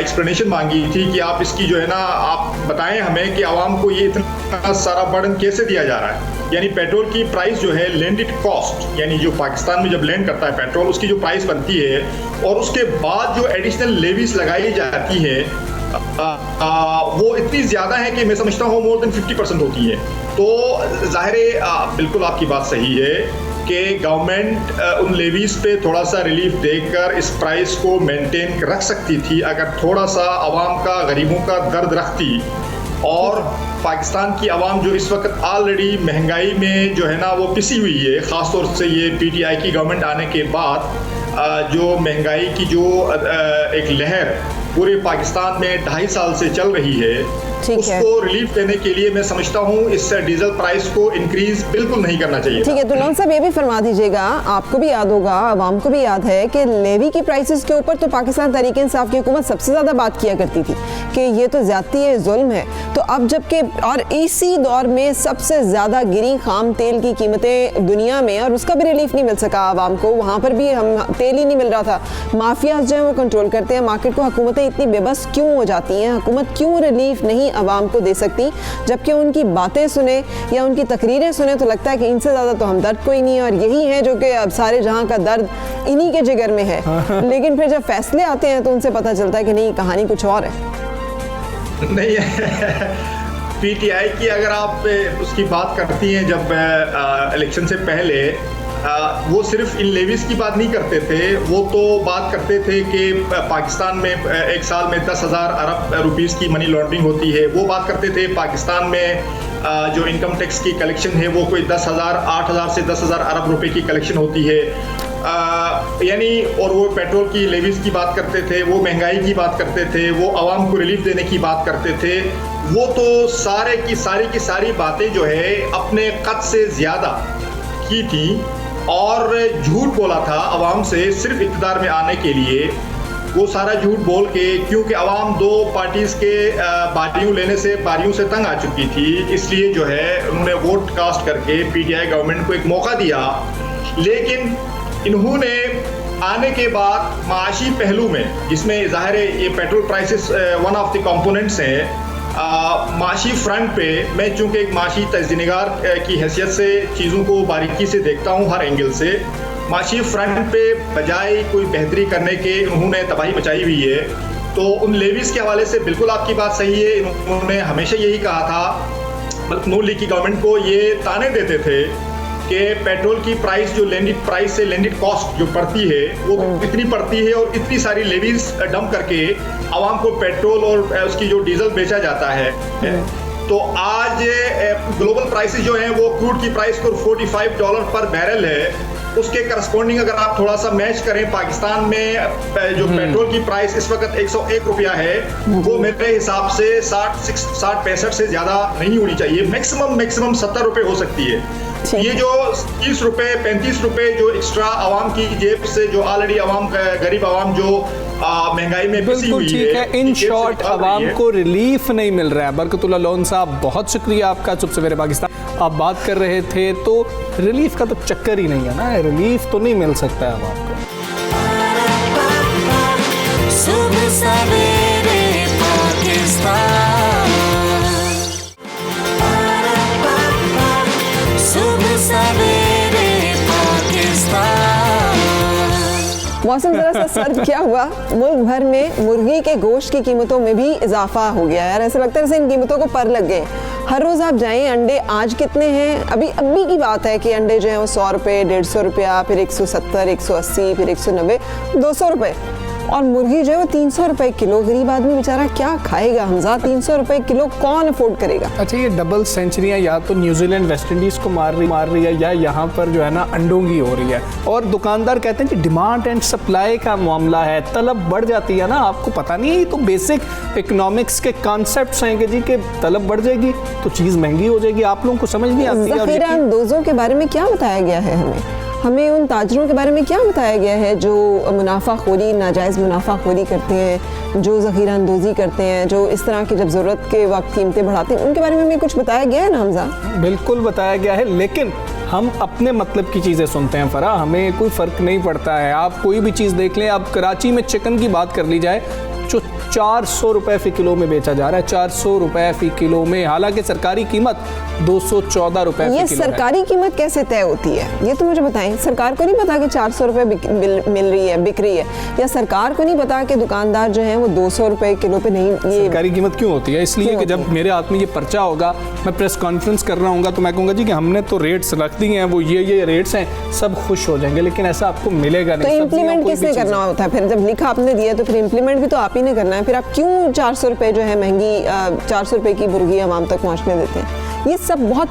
एक्सप्लेनेशन मांगी थी कि आप इसकी जो है ना, आप बताएं हमें कि आवाम को ये इतना सारा बर्डन कैसे दिया जा रहा है। यानी पेट्रोल की प्राइस जो है लैंडेड कॉस्ट, यानी जो पाकिस्तान में जब लैंड करता है पेट्रोल, उसकी जो प्राइस बनती है और उसके बाद जो एडिशनल लेवीज लगाई जाती है वो इतनी ज़्यादा है कि मैं समझता हूँ मोर देन 50% होती है। तो ज़ाहिर है बिल्कुल आपकी बात सही है कि गवर्नमेंट उन लेवीज पे थोड़ा सा रिलीफ देकर इस प्राइस को मेंटेन रख सकती थी, अगर थोड़ा सा आवाम का, गरीबों का दर्द रखती। और पाकिस्तान की आवाम जो इस वक्त ऑलरेडी महंगाई में जो है ना वो पिसी हुई है, ख़ासतौर से ये पीटीआई की गवर्नमेंट आने के बाद जो महंगाई की जो एक लहर पूरे पाकिस्तान में 2.5 साल से चल रही है, उसको रिलीफ देने के लिए मैं समझता हूँ इस डीजल प्राइस को इंक्रीज बिल्कुल नहीं करना चाहिए। ठीक है, तो लोन साहब ये भी फरमा दीजिएगा, आपको भी याद होगा, आवाम को भी याद है कि लेवी की प्राइसेस के ऊपर तो पाकिस्तान तहरीक-ए-इंसाफ की हुकूमत सबसे ज़्यादा बात किया करती थी कि ये तो ज़्यादती है, जुल्म है। तो अब जबकि और इसी दौर में सबसे ज़्यादा गिरी खाम तेल की कीमतें दुनिया में, और उसका भी रिलीफ नहीं मिल सका आवाम को, वहाँ पर भी हम तेल ही नहीं मिल रहा था। माफियाज जो है वो कंट्रोल करते हैं मार्केट को। हुकूमतें इतनी बेबस क्यों हो जाती हैं? हुकूमत क्यों रिलीफ नहीं आवाम को दे सकती? जबकि उनकी बातें सुने या उनकी तकरीरें सुने तो लगता है कि इनसे ज़्यादा तो हम दर्द कोई नहीं है, और यही है जो कि अब सारे जहां का दर्द इन्हीं के जिगर में है। लेकिन फिर जब फैसले आते हैं तो उनसे पता चलता है कि नहीं, कहानी कुछ और है। नहीं पीटीआई की अगर आप उसकी बात करती हैं, जब इलेक्शन से पहले वो सिर्फ इन लेवीज की बात नहीं करते थे, वो तो बात करते थे कि पाकिस्तान में एक साल में 10,000 अरब रुपीस की मनी लॉन्ड्रिंग होती है। वो बात करते थे पाकिस्तान में जो इनकम टैक्स की कलेक्शन है वो कोई 10,000 8,000 से 10,000 अरब रुपए की कलेक्शन होती है। यानी और वो पेट्रोल की लेवीज की बात करते थे, वो महंगाई की बात करते थे, वो आवाम को रिलीफ देने की बात करते थे। वो तो सारी की सारी बातें जो है अपने कद से ज़्यादा की थी और झूठ बोला था आवाम से सिर्फ इक़्तिदार में आने के लिए। वो सारा झूठ बोल के, क्योंकि आवाम दो पार्टीज़ के बारियों से तंग आ चुकी थी, इसलिए जो है उन्होंने वोट कास्ट करके पीटीआई गवर्नमेंट को एक मौका दिया। लेकिन इन्होंने आने के बाद माशी पहलू में, जिसमें ज़ाहिर है ये petrol prices one of the components हैं, माशी फ्रंट पे मैं चूँकि एक माशी तजदीनगार की हैसियत से चीज़ों को बारीकी से देखता हूँ हर एंगल से, माशी फ्रंट पे बजाय कोई बेहतरी करने के उन्होंने तबाही मचाई हुई है। तो उन लेवीज़ के हवाले से बिल्कुल आपकी बात सही है। उन्होंने हमेशा यही कहा था, नून लीग की गवर्नमेंट को ये ताने देते थे कि पेट्रोल की प्राइस जो लैंडेड प्राइस से लैंडेड कॉस्ट जो पड़ती है वो इतनी पड़ती है और इतनी सारी लेवीज डंप करके आवाम को पेट्रोल और उसकी जो डीजल बेचा जाता है। तो आज ग्लोबल प्राइसेस जो हैं वो क्रूड की प्राइस को $45 पर बैरल है। उसके करस्पॉन्डिंग अगर आप थोड़ा सा मैच करें, पाकिस्तान में जो पेट्रोल की प्राइस इस वक्त 101 रुपया है, वो मेरे हिसाब से 60-65 से ज़्यादा नहीं होनी चाहिए। मैक्सिमम 70 रुपये हो सकती है। ये जो 30 रुपये 35 रुपये जो एक्स्ट्रा आवाम की जेब से, जो ऑलरेडी आवाम गरीब आवाम जो महंगाई में पिसी हुई ठीक है, इन शॉर्ट आवाम को रिलीफ नहीं मिल रहा है। बरकतुल्लाह लोन साहब, बहुत शुक्रिया आपका। चुप सवेरे पाकिस्तान आप बात कर रहे थे, तो रिलीफ का तो चक्कर ही नहीं है ना, रिलीफ तो नहीं मिल सकता है आवाम को। सुबह सवेरे पाकिस्तान, सुबह सवेरे पाकिस्तान। मौसम जरा सा सर्द क्या हुआ, मुल्क भर में मुर्गी के गोश्त की कीमतों में भी इजाफा हो गया है। ऐसा लगता है जैसे इन कीमतों को पर लग गए। हर रोज़ आप जाएं, अंडे आज कितने हैं, अभी की बात है कि अंडे जो हैं वो 100 रुपये, 150 रुपया, फिर 170, 180, फिर 190, 200 रुपये, और मुर्गी जो है वो 300 रुपये किलो। गरीब आदमी बेचारा क्या खाएगा हमजा, 300 रुपये किलो कौन अफोर्ड करेगा। अच्छा, ये डबल सेंचुरियाँ या तो न्यूजीलैंड वेस्ट इंडीज़ को मार रही है या यहाँ पर जो है ना अंडों की हो रही है। और दुकानदार कहते हैं कि डिमांड एंड सप्लाई का मामला है, तलब बढ़ जाती है ना। आपको पता नहीं है, ये तो बेसिक इकोनॉमिक्स के कॉन्सेप्ट्स हैं कि जी के तलब बढ़ जाएगी तो चीज़ महंगी हो जाएगी। आप लोगों को समझ नहीं आती। ज़ख़ीरा अंदोज़ों के बारे में क्या बताया गया है हमें उन ताजरों के बारे में क्या बताया गया है जो मुनाफाखोरी, नाजायज़ मुनाफाखोरी करते हैं, जो ज़ख़ीरा अंदोज़ी करते हैं, जो इस तरह की जब ज़रूरत के वक्त कीमतें बढ़ाते हैं, उनके बारे में हमें कुछ बताया गया है ना हमजा? बिल्कुल बताया गया है, लेकिन हम अपने मतलब की चीज़ें सुनते हैं फरा, हमें कोई फ़र्क नहीं पड़ता है। आप कोई भी चीज़ देख लें, आप कराची में चिकन की बात कर ली जाए जो 400 रुपये फ़ी किलो में बेचा जा रहा है, 400 रुपये फ़ी किलो में, हालांकि सरकारी कीमत 214 रुपये फ़ी किलो है। सरकारी कीमत कैसे तय होती है ये तो मुझे बताएं। सरकार को नहीं पता कि 400 रुपये मिल रही है, बिक रही है, या सरकार को नहीं पता कि दुकानदार जो है वो 200 रुपये किलो पे नहीं। ये सरकारी कीमत क्यों होती है? इसलिए कि जब मेरे हाथ में ये पर्चा होगा, मैं प्रेस कॉन्फ्रेंस कर रहा हूँ तो मैं कहूँगा जी कि हमने तो रेट्स रख दिए हैं, वो ये रेट्स हैं, सब खुश हो जाएंगे, लेकिन ऐसा आपको मिलेगा नहीं। तो इम्प्लीमेंट किसने करना होता है? फिर जब लिखा आपने दिया तो फिर इम्प्लीमेंट भी तो आप ही ने करना है। फिर आप क्यों 400 रुपये जो है महंगी 400 रुपये की मुर्गी आवाम तक पहुँचने देते हैं? ये सब बहुत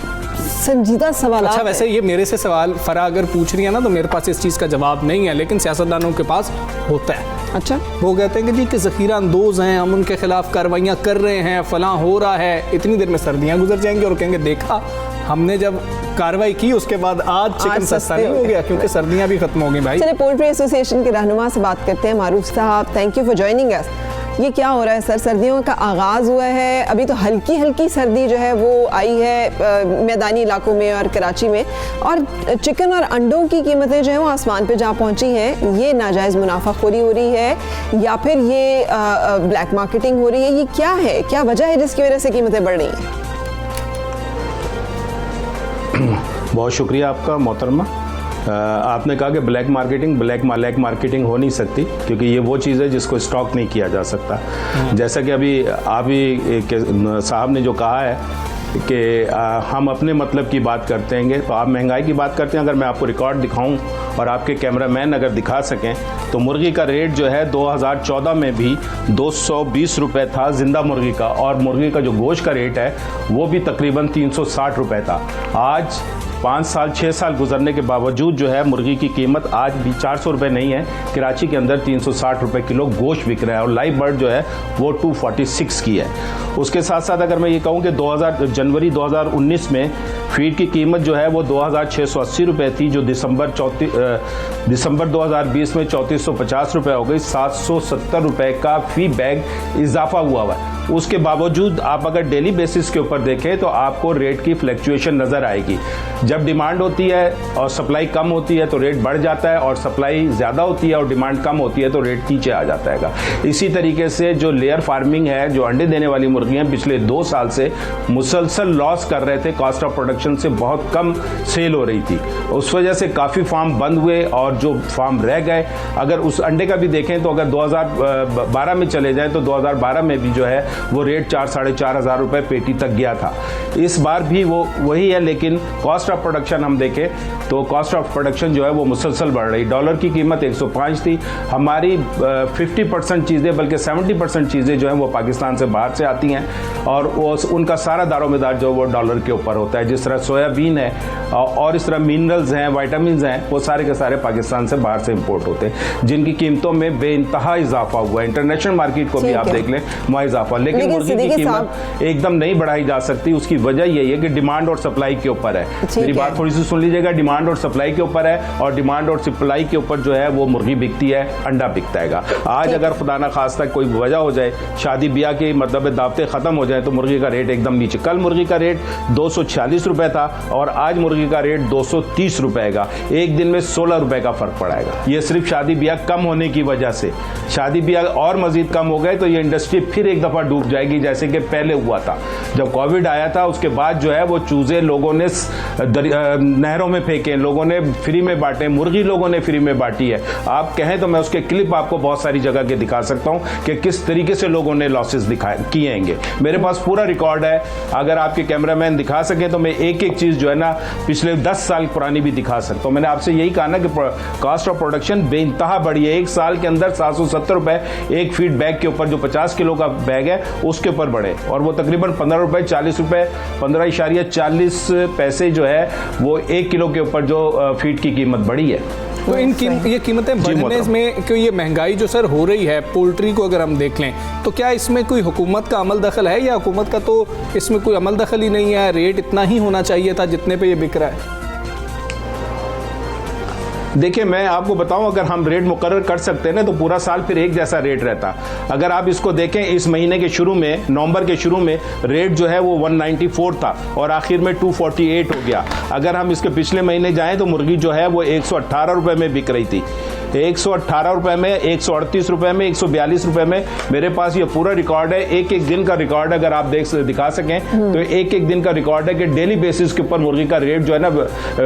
संजीदा सवाल। अच्छा, वैसे ये मेरे से सवाल फरा अगर पूछ रही है ना, तो मेरे पास इस चीज़ का जवाब नहीं है, लेकिन सियासतदानों के पास होता है। अच्छा, वो कहते हैं कि जी कि ज़ख़ीरा अंदोज़ हैं, हम उनके खिलाफ कार्रवाइयाँ कर रहे हैं, फलां हो रहा है, इतनी देर में सर्दियाँ गुजर जाएंगी और कहेंगे देखा हमने जब कार्रवाई की उसके बाद आज चिकन सस्ता नहीं हो गया क्योंकि सर्दियाँ भी खत्म हो गई। भाई चलिए पोल्ट्री एसोसिएशन के रहनुमा से बात करते हैं। मारूफ साहब, thank you for joining us. ये क्या हो रहा है सर? सर्दियों का आगाज़ हुआ है, अभी तो हल्की हल्की सर्दी जो है वो आई है मैदानी इलाकों में और कराची में, और चिकन और अंडों की कीमतें जो है वो आसमान पे जा पहुंची हैं। ये नाजायज़ मुनाफाखोरी हो रही है या फिर ये ब्लैक मार्केटिंग हो रही है? ये क्या है, क्या वजह है जिसकी वजह से कीमतें बढ़ रही हैं? बहुत शुक्रिया आपका मोहतरमा। आपने कहा कि ब्लैक मार्केटिंग हो नहीं सकती क्योंकि ये वो चीज़ है जिसको स्टॉक नहीं किया जा सकता। जैसा कि अभी आप ही साहब ने जो कहा है कि हम अपने मतलब की बात करते हैं। तो आप महंगाई की बात करते हैं, अगर मैं आपको रिकॉर्ड दिखाऊं और आपके कैमरामैन अगर दिखा सकें तो मुर्गी का रेट जो है 2014 में भी 220 रुपये था ज़िंदा मुर्गी का, और मुर्गी का जो गोश्त का रेट है वो भी तकरीबन 360 रुपये था। आज 5 साल 6 साल गुजरने के बावजूद जो है मुर्गी की कीमत आज भी 400 रुपये नहीं है। कराची के अंदर 360 रुपये किलो गोश्त बिक रहा है और लाइव बर्ड जो है वो 246 की है। उसके साथ साथ अगर मैं ये कहूँ कि जनवरी 2019 में फीड की कीमत जो है वो 2680 रुपये थी, जो दिसंबर 2020 में 3450 रुपये हो गई। 770 रुपये का फी बैग इजाफा हुआ है। उसके बावजूद आप अगर डेली बेसिस के ऊपर देखें तो आपको रेट की फ्लैक्चुएशन नज़र आएगी। जब डिमांड होती है और सप्लाई कम होती है तो रेट बढ़ जाता है, और सप्लाई ज़्यादा होती है और डिमांड कम होती है तो रेट नीचे आ जाता है। इसी तरीके से जो लेयर फार्मिंग है, जो अंडे देने वाली मुर्गियाँ पिछले 2 साल से मुसलसल लॉस कर रहे थे, कॉस्ट ऑफ प्रोडक्शन से बहुत कम सेल हो रही थी। उस वजह से काफ़ी फार्म बंद हुए और जो फार्म रह गए, अगर उस अंडे का भी देखें तो अगर 2012 में चले जाएँ तो 2012 में भी जो है वो रेट 4-4.5 हज़ार रुपये पेटी तक गया था। इस बार भी वो वही है, लेकिन कॉस्ट ऑफ प्रोडक्शन हम देखें तो कॉस्ट ऑफ प्रोडक्शन जो है वो मुसलसल बढ़ रही। डॉलर की कीमत 105 थी। हमारी 50% चीज़ें बल्कि 70% चीज़ें जो हैं वो पाकिस्तान से बाहर से आती हैं, और वो उनका सारा दारोमदार जो वो डॉलर के ऊपर होता है। जिस तरह सोयाबीन है और इस तरह मिनरल्स हैं, वाइटामिन हैं, वो सारे के सारे पाकिस्तान से बाहर से इम्पोर्ट होते हैं, जिनकी कीमतों में बेइंतहा इजाफा हुआ है। इंटरनेशनल मार्केट को भी आप देख लें वहाँ इजाफा, लेकिन मुर्गी की कीमत एकदम नहीं बढ़ाई जा सकती। उसकी वजह यही है कि डिमांड और सप्लाई के ऊपर है। मेरी बात थोड़ी सी सुन लीजिएगा, डिमांड और सप्लाई के ऊपर है, और डिमांड और सप्लाई के ऊपर जो है वो मुर्गी बिकती है, अंडा बिकता है। आज अगर खुदा ना खास्ता कोई वजह हो जाए, शादी ब्याह की मतलब दावतें खत्म हो जाए, तो मुर्गी का रेट एकदम नीचे। कल मुर्गी का रेट 246 रुपये था और आज मुर्गी का रेट 230 रुपये का। एक दिन में 16 रुपये का फर्क पड़ेगा। ये सिर्फ शादी ब्याह कम होने की वजह से। शादी ब्याह और मजीद कम हो गए तो ये इंडस्ट्री फिर एक दफ़ा डूब जाएगी, जैसे कि पहले हुआ था। जब कोविड आया था उसके बाद जो है वो चूजे लोगों ने नहरों में फेंके, लोगों ने फ्री में बांटे, मुर्गी लोगों ने फ्री में बांटी है। आप कहें तो मैं उसके क्लिप आपको बहुत सारी जगह के दिखा सकता हूं कि किस तरीके से लोगों ने लॉसेस किए हैं। मेरे पास पूरा रिकॉर्ड है। अगर आपके कैमरामैन दिखा सकें तो मैं एक एक चीज़ जो है ना पिछले 10 साल पुरानी भी दिखा सकता हूँ। मैंने आपसे यही कहा ना कि कॉस्ट ऑफ प्रोडक्शन बेइंतहा बढ़ी है। एक साल के अंदर 770 रुपये एक फीड बैग के ऊपर, जो 50 किलो का बैग है उसके ऊपर बढ़े, और वो तकरीबन 15 रुपये 40 रुपये 15.40 पैसे जो है वो 1 किलो के ऊपर जो फीड की कीमत बढ़ी है। तो ये कीमतें बढ़ने में क्यों, ये महंगाई जो सर हो रही है पोल्ट्री को अगर हम देख लें तो क्या इसमें कोई हुकूमत का अमल दखल है, या हुकूमत का तो इसमें कोई अमल दखल ही नहीं है? रेट इतना ही होना चाहिए था जितने पे ये बिक रहा है। देखिए मैं आपको बताऊं, अगर हम रेट मुकर्रर कर सकते हैं ना तो पूरा साल फिर एक जैसा रेट रहता। अगर आप इसको देखें, इस महीने के शुरू में, नवंबर के शुरू में रेट जो है वो 194 था और आखिर में 248 हो गया। अगर हम इसके पिछले महीने जाएं तो मुर्गी जो है वो 118 रुपये में बिक रही थी। 118 रुपये में, 138 रुपये में, 142 रुपये में। मेरे पास ये पूरा रिकॉर्ड है, एक एक दिन का रिकॉर्ड। अगर आप दिखा सकें तो एक एक दिन का रिकॉर्ड है कि डेली बेसिस के ऊपर मुर्गी का रेट जो है ना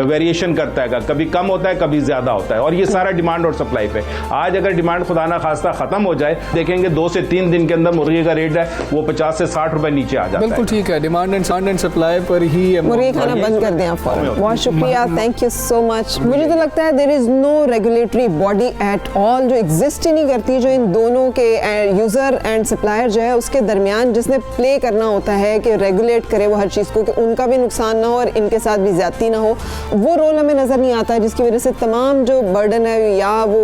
वेरिएशन करता है, कभी कम होता है कभी ज़्यादा होता है, और ये सारा डिमांड और सप्लाई पे। आज अगर डिमांड खुदा ना खास्ता ख़त्म हो जाए, देखेंगे 2 से 3 दिन के अंदर मुर्गी का रेट है वो 50 से 60 रुपये नीचे आ जाता है। बिल्कुल ठीक है, डिमांड एंड सप्लाई पर ही मुर्गी खाना बंद कर दें आप। बहुत शुक्रिया, थैंक यू सो मच। मुझे तो लगता है there is no regulatory body at all जो एग्जिस्ट ही नहीं करती, जो इन दोनों के यूज़र एंड सप्लायर जो है उसके दरमियान जिसने प्ले करना होता है कि रेगुलेट करे वो हर चीज़ को, कि उनका भी नुकसान ना हो और इनके साथ भी ज़्यादती ना हो। वो रोल हमें नज़र नहीं आता है, जिसकी वजह से तमाम जो बर्डन है या वो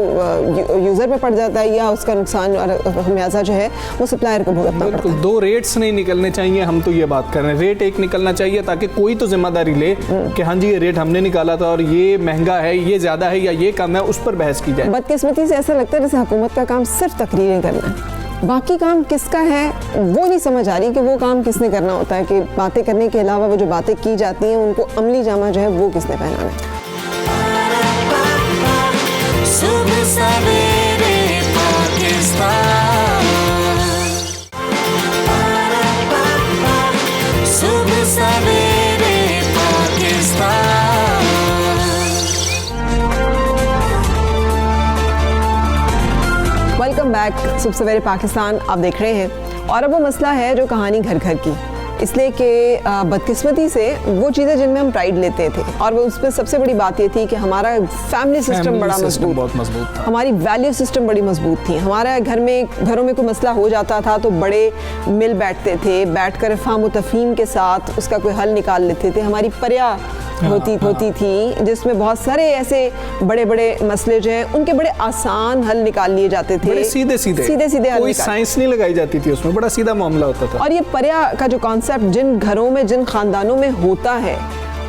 यूज़र पे पड़ जाता है या उसका नुकसान और खमियाजा जो है वो सप्लायर को भुगतना पड़ता है। बिल्कुल, 2 रेट्स नहीं निकलने चाहिए, हम तो ये बात कर रहे हैं। रेट एक निकलना चाहिए ताकि कोई तो जिम्मेदारी ले कि हाँ जी ये रेट हमने निकाला था और ये महंगा है, ये ज़्यादा है या ये कम है, उस पर बहस की जाए। बदकिस्मती से ऐसा लगता है जैसे हुकूमत का काम सिर्फ तकरीरें करना है, बाकी काम किसका है वो नहीं समझ आ रही कि वो काम किसने करना होता है, कि बातें करने के अलावा वो जो बातें की जाती हैं उनको अमली जामा जो है वो किसने पहनाना है। सुबह सवेरे पाकिस्तान, सुबह सवेरे पाकिस्तान। वेलकम बैक, सुबह सवेरे पाकिस्तान आप देख रहे हैं। और अब वो मसला है जो कहानी घर घर की, इसलिए कि बदकिस्मती से वो चीज़ें जिनमें हम प्राइड लेते थे, और वो उसमें सबसे बड़ी बात ये थी कि हमारा फैमिली सिस्टम बड़ा मजबूत, बहुत मजबूत था, हमारी वैल्यू सिस्टम बड़ी मजबूत थी। हमारा घरों में कोई मसला हो जाता था तो बड़े मिल बैठते थे, बैठकर फ़ाहम व तफ़हीम के साथ उसका कोई हल निकाल लेते थे। हमारी पर्या होती थी जिसमें बहुत सारे ऐसे बड़े बड़े मसले जो हैं उनके बड़े आसान हल निकाल लिए जाते थे, बड़े सीधे हल, कोई साइंस नहीं लगाई जाती थी उसमें, बड़ा सीधा मामला होता था। और ये पर्या का जो कॉन्सेप्ट जिन घरों में जिन खानदानों में होता है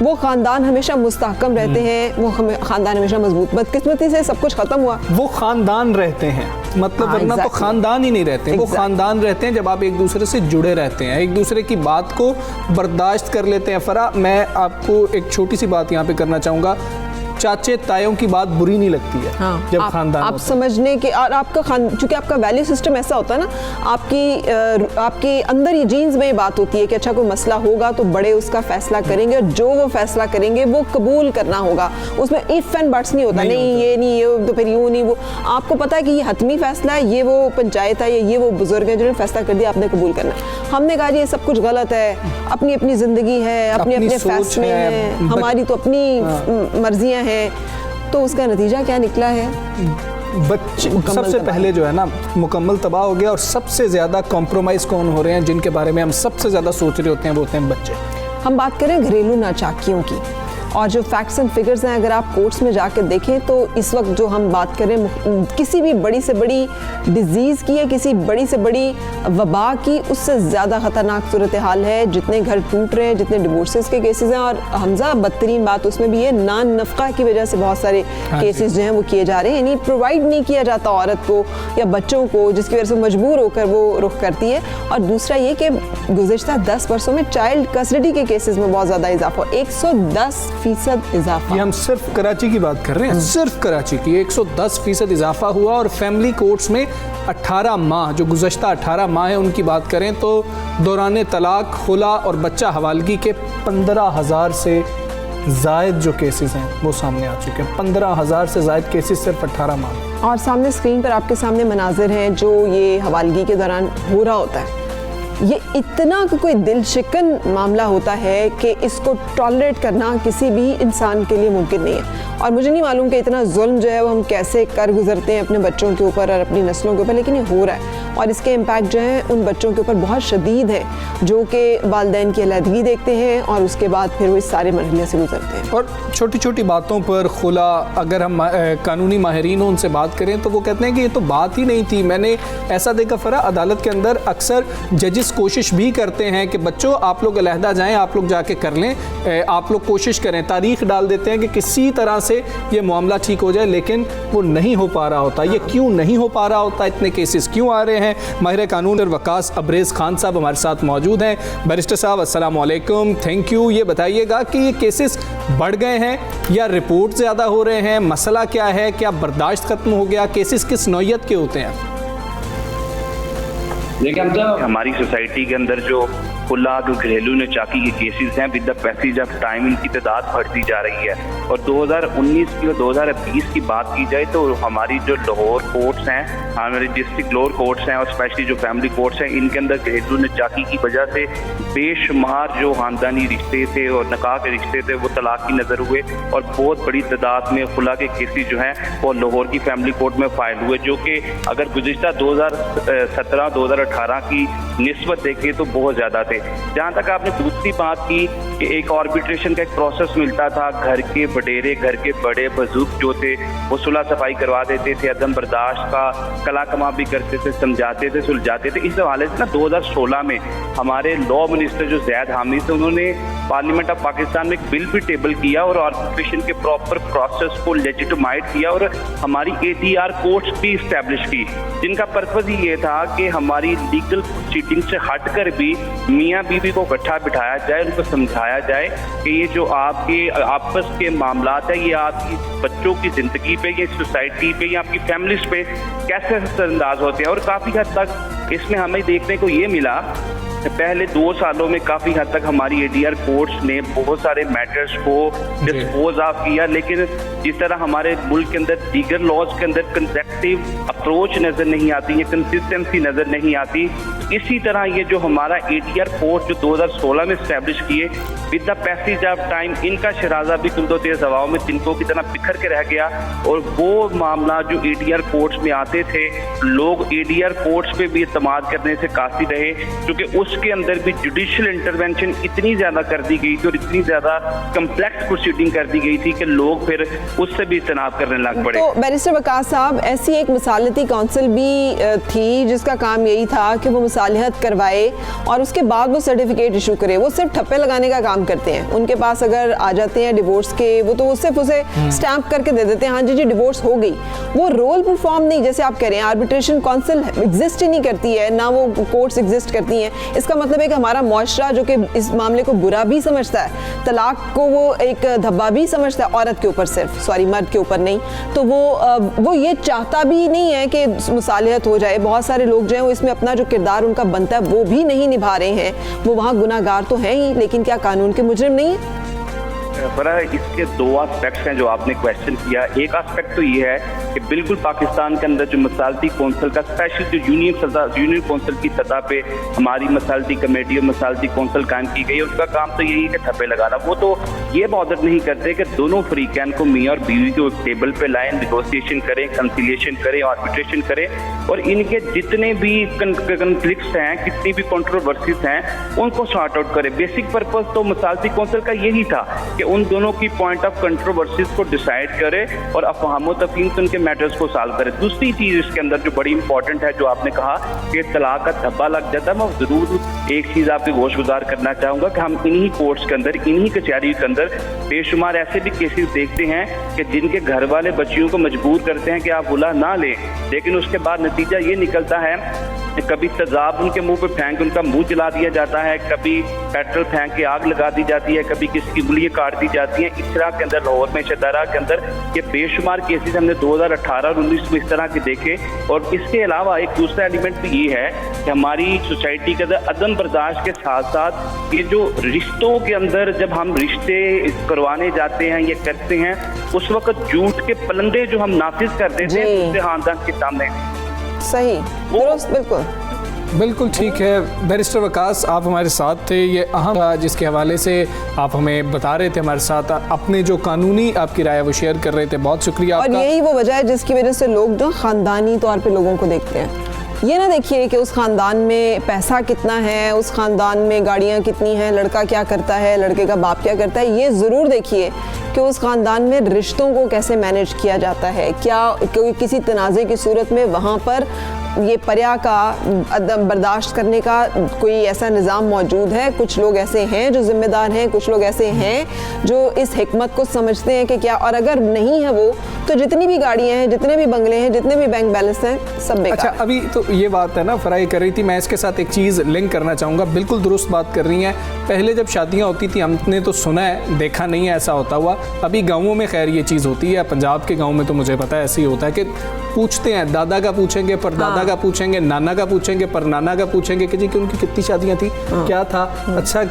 वो खानदान हमेशा मुस्तहकम रहते हैं, वो खानदान हमेशा मजबूत। बदकिस्मती से सब कुछ खत्म हुआ। वो खानदान रहते हैं, मतलब वरना तो खानदान ही नहीं रहते। वो खानदान रहते हैं जब आप एक दूसरे से जुड़े रहते हैं, एक दूसरे की बात को बर्दाश्त कर लेते हैं। फरा, मैं आपको एक छोटी सी बात यहाँ पे करना चाहूँगा, चाचे तायों की बात बुरी नहीं लगती है। हाँ, जब खानदान आप समझने के, और आपका चूंकि आपका वैल्यू सिस्टम ऐसा होता है ना, आपके अंदर ये जीन्स में ये बात होती है कि अच्छा कोई मसला होगा तो बड़े उसका फैसला करेंगे, और जो वो फैसला करेंगे वो कबूल करना होगा। उसमें इफ एंड बट्स नहीं होता, नहीं ये नहीं, ये तो फिर यूँ नहीं, वो आपको पता है कि ये हतमी फैसला है, ये वो पंचायत है, ये वो बुजुर्ग है जिन्होंने फैसला कर दिया, आपने कबूल करना। हमने कहा ये सब कुछ गलत है, अपनी अपनी जिंदगी है, अपने अपने फैसले हैं, हमारी तो अपनी मर्जियाँ हैं। तो उसका नतीजा क्या निकला है? बच्चे सबसे पहले जो है ना मुकम्मल तबाह हो गया, और सबसे ज़्यादा कॉम्प्रोमाइज़ कौन हो रहे हैं, जिनके बारे में हम सबसे ज़्यादा सोच रहे होते हैं, वो होते हैं बच्चे। हम बात करें घरेलू नाचाकियों की, और जो फैक्ट्स एंड फिगर्स हैं अगर आप कोर्ट्स में जाकर देखें तो इस वक्त जो हम बात करें किसी भी बड़ी से बड़ी डिजीज़ की है, किसी बड़ी से बड़ी वबा की, उससे ज़्यादा ख़तरनाक सूरत हाल है। जितने घर टूट रहे हैं, जितने डिवोर्सेस के केसेस हैं, और हमजा बदतरीन बात उसमें भी है, नान नफ़क़ा की वजह से बहुत सारे केसेस जो हैं वो किए जा रहे हैं, यानी प्रोवाइड नहीं किया जाता औरत को या बच्चों को, जिसकी वजह से मजबूर होकर वो रुख करती है। और दूसरा ये कि गुज़िश्ता 10 वर्षों में चाइल्ड कस्टडी के केसेस में बहुत ज़्यादा इजाफा, 110% इजाफा। ये हम सिर्फ कराची की बात कर रहे हैं, सिर्फ कराची की 110% इजाफा हुआ। और फैमिली कोर्ट्स में 18 माह, जो गुज़श्ता 18 माह है उनकी बात करें तो दौरान तलाक, खुला और बच्चा हवालगी के 15,000 से ज़ायद जो केसेस हैं वो सामने आ चुके हैं। 15,000 से ज़ायद केसेस सिर्फ 18 माह। और सामने स्क्रीन पर आपके सामने मनाजिर हैं जो ये हवालगी के दौरान हो रहा होता है। ये इतना कोई दिल शिकन मामला होता है कि इसको टॉलरेट करना किसी भी इंसान के लिए मुमकिन नहीं है। और मुझे नहीं मालूम कि इतना जुल्म जो है वो हम कैसे कर गुजरते हैं अपने बच्चों के ऊपर और अपनी नस्लों के ऊपर, लेकिन ये हो रहा है। और इसके इम्पैक्ट जो है उन बच्चों के ऊपर बहुत शदीद है जो कि वालिदैन की अलहदगी देखते हैं और उसके बाद फिर वो इस सारे मरहले से गुजरते हैं। और छोटी छोटी बातों पर खुला, अगर हम कानूनी माहिरीन उनसे बात करें तो वो कहते हैं कि ये तो बात ही नहीं थी। मैंने ऐसा देखा फरा, अदालत के अंदर अक्सर जजेस कोशिश भी करते हैं कि बच्चों आप लोग अलहदा जाएं, आप लोग जाके कर लें, आप लोग कोशिश करें, तारीख डाल देते हैं कि किसी तरह से ये मामला ठीक हो जाए, लेकिन वो नहीं हो पा रहा होता। ये क्यों नहीं हो पा रहा होता, इतने केसेस क्यों आ रहे हैं? माहिर कानून और वकास अब्रेज़ खान साहब हमारे साथ मौजूद हैं। बैरिस्टर साहब अस्सलाम वालेकुम, थैंक यू। ये बताइएगा कि ये केसेस बढ़ गए हैं या रिपोर्ट ज़्यादा हो रहे हैं, मसला क्या है, क्या बर्दाश्त खत्म हो गया, केसेस किस नौयत के होते हैं? देखिए हमारी सोसाइटी के अंदर जो खुला जो घरेलू नचाकी के केसेस हैं with the passage of time इनकी तादाद बढ़ती जा रही है। और 2019 की और 2020 की बात की जाए तो हमारी जो लाहौर कोर्ट्स हैं, हमारे डिस्ट्रिक्ट लोअर कोर्ट्स हैं और स्पेशली जो फैमिली कोर्ट्स हैं, इनके अंदर घरेलू नचाकी की वजह से बेशुमार जो ख़ानदानी रिश्ते थे और निकाह के रिश्ते थे वो तलाक की नज़र हुए और बहुत बड़ी तादाद में खुला के केसेस जो हैं वो लाहौर की फैमिली कोर्ट में फाइल हुए, जो कि अगर गुज़िश्ता 2017-2018 की निस्बत देखें तो बहुत ज़्यादा थे। जहाँ तक आपने दूसरी बात की कि एक आर्बिट्रेशन का एक प्रोसेस मिलता था, घर के वडेरे, घर के बड़े बुजुर्ग जो थे वो सुलह सफाई करवा देते थे, अदम बर्दाश्त का कला कमा भी करते थे, समझाते थे, सुलझाते थे। इस हवाले से ना 2016 में हमारे लॉ मिनिस्टर जो ज़ैद हामिद थे उन्होंने पार्लियामेंट ऑफ पाकिस्तान में एक बिल भी टेबल किया और आर्बिट्रेशन के प्रॉपर प्रोसेस को लेजिटिमाइट किया और हमारी ATR कोर्ट्स भी इस्टेब्लिश की, जिनका पर्पज़ ही ये था कि हमारी लीगल प्रोसीडिंग से हटकर भी मियाँ बीवी को इकट्ठा बिठाया जाए, उनको समझाया जाए कि ये जो आपके आपस के मामलात है ये आपकी बच्चों की ज़िंदगी पे, ये सोसाइटी पे, या आपकी फैमिलीज पे कैसे असरअंदाज होते हैं। और काफ़ी हद तक इसमें हमें देखने को ये मिला पहले 2 सालों में काफ़ी हद तक हमारी ATR कोर्ट्स ने बहुत सारे मैटर्स को डिस्पोज ऑफ किया, लेकिन जिस तरह हमारे मुल्क के अंदर दीगर लॉज के अंदर कंसेक्टिव अप्रोच नज़र नहीं आती है, कंसिस्टेंसी नज़र नहीं आती, इसी तरह ये जो हमारा ADR कोर्ट जो 2016 में स्टैब्लिश किए, with the passage of time इनका शराजा भी कुंदो तेज हवाओं में तिनकों की तरह बिखर के रह गया। और वो मामला जो ADR कोर्ट्स में आते थे, लोग ADR कोर्ट्स पे भी इत्मीनान करने से काफी रहे, क्योंकि उसके अंदर भी जुडिशियल इंटरवेंशन इतनी ज्यादा कर दी गई थी और इतनी ज्यादा कम्प्लेक्स प्रोसीडिंग कर दी गई थी कि लोग फिर उससे भी इज्तनाब करने लग पड़े। तो बैरिस्टर वकास साहब, ऐसी एक मसालती काउंसिल भी थी जिसका काम यही था कि वो मसालिहत करवाए और उसके बाद वो सर्टिफिकेट इशू करे। वो सिर्फ ठप्पे लगाने का काम करते हैं। उनके पास अगर आ जाते हैं डिवोर्स के, वो सिर्फ उसे स्टैंप करके दे देते हैं, हाँ जी डिवोर्स हो गई। वो रोल परफॉर्म नहीं, जैसे आप कह रहे हैं आर्बिट्रेशन काउंसिल एग्जिस्ट ही नहीं करती है, ना वो कोर्ट्स एग्जिस्ट करती हैं। इसका मतलब है कि हमारा मुआशरा जो कि इस मामले को बुरा भी समझता है, तलाक को वो एक धब्बा भी समझता है, औरत के ऊपर सिर्फ, सॉरी मर्द के ऊपर नहीं, तो वो ये चाहता भी नहीं है कि मुसालिहत हो जाए। बहुत सारे लोग जो हैं वो इसमें अपना जो किरदार उनका बनता है वो भी नहीं निभा रहे हैं। वो वहाँ गुनाहगार तो हैं ही, लेकिन क्या कानून के मुजरिम नहीं है? फरा, इसके दो एस्पेक्ट्स हैं जो आपने क्वेश्चन किया। एक एस्पेक्ट तो ये है कि बिल्कुल पाकिस्तान के अंदर जो मसालती कौंसिल का स्पेशल जो यूनियन कौंसिल की सतह पे हमारी मसालती कमेटी और मसालती कौंसिल कायम की गई है, उनका काम तो यही है कि ठप्पे लगाना। वो तो ये मदद नहीं करते कि दोनों फरीकैन को मियाँ और बीवी को एक टेबल पे लाएं, निगोसिएशन करें, कंसिलिएशन करें, आर्बिट्रेशन करें और इनके जितने भी कन्फ्लिक्ट्स हैं, कितनी भी कंट्रोवर्सीज हैं, उनको सॉर्ट आउट करें। बेसिक पर्पज तो मसालती कौंसिल का यही था कि उन दोनों की पॉइंट ऑफ कंट्रोवर्सीज को डिसाइड करे और अफहाम तफहीम से उनके मैटर्स को सॉल्व करे। दूसरी चीज इसके अंदर जो बड़ी इंपॉर्टेंट है, जो आपने कहा कि तलाक का धब्बा लग जाता है, मैं जरूर एक चीज आपकी गोशगुजार करना चाहूंगा कि हम इन्हीं कोर्ट्स के अंदर, इन्हीं कचहरी के अंदर बेशुमार ऐसे भी केसेस देखते हैं कि जिनके घर वाले बच्चियों को मजबूर करते हैं कि आप बुला ना लें, लेकिन उसके बाद नतीजा ये निकलता है कि कभी तेजाब उनके मुंह पे फेंक उनका मुंह जला दिया जाता है, कभी पेट्रोल फेंक के आग लगा दी जाती है, कभी किसी की उंगलियां काट दी जाती हैं। इस तरह के अंदर लाहौर में शदारा के अंदर ये बेशुमार केसेस हमने 2018 और 19 में इस तरह के देखे। और इसके अलावा एक दूसरा एलिमेंट भी ये है कि हमारी सोसाइटी के अंदर अदम बर्दाश्त के साथ साथ ये जो रिश्तों के अंदर जब हम रिश्ते करवाने जाते हैं, ये करते हैं, उस वक्त झूठ के पलंदे जो हम नाफिज कर देते हैं दूसरे खानदान के सामने। सही, बिल्कुल बिल्कुल ठीक है। बैरिस्टर वकास, आप हमारे साथ थे, ये अहम था जिसके हवाले से आप हमें बता रहे थे, हमारे साथ अपने जो कानूनी आपकी राय वो शेयर कर रहे थे। बहुत शुक्रिया आपका। और यही वो वजह है जिसकी वजह से लोग जो खानदानी तौर पे लोगों को देखते हैं। ये ना देखिए कि उस खानदान में पैसा कितना है, उस खानदान में गाड़ियाँ कितनी हैं, लड़का क्या करता है, लड़के का बाप क्या करता है। ये ज़रूर देखिए कि उस ख़ानदान में रिश्तों को कैसे मैनेज किया जाता है। क्या कोई किसी तनाज़े की सूरत में वहाँ पर ये पर्या का अदम बर्दाश्त करने का कोई ऐसा निज़ाम मौजूद है? कुछ लोग ऐसे हैं जो ज़िम्मेदार हैं, कुछ लोग ऐसे हैं जो इस हिकमत को समझते हैं कि क्या, और अगर नहीं है वो, तो जितनी भी गाड़ियाँ हैं, जितने भी बंगले हैं, जितने भी बैंक बैलेंस हैं, सब बेकार। अच्छा, अभी तो ये बात है ना फराई कर रही थी, मैं इसके साथ एक चीज़ लिंक करना चाहूँगा। बिल्कुल दुरुस्त बात कर रही हैं। पहले जब शादियाँ होती थी हमने तो सुना है, देखा नहीं है ऐसा होता हुआ। अभी गाँवों में खैर ये चीज़ होती है, पंजाब के गाँव में तो मुझे पता है ऐसे ही होता है कि पूछते हैं, दादा का पूछेंगे, पर दादा का पूछेंगे, नाना का पूछेंगे, पर नाना का पूछेंगे कि जी कि उनकी कितनी शादियां थी, क्या था, अच्छा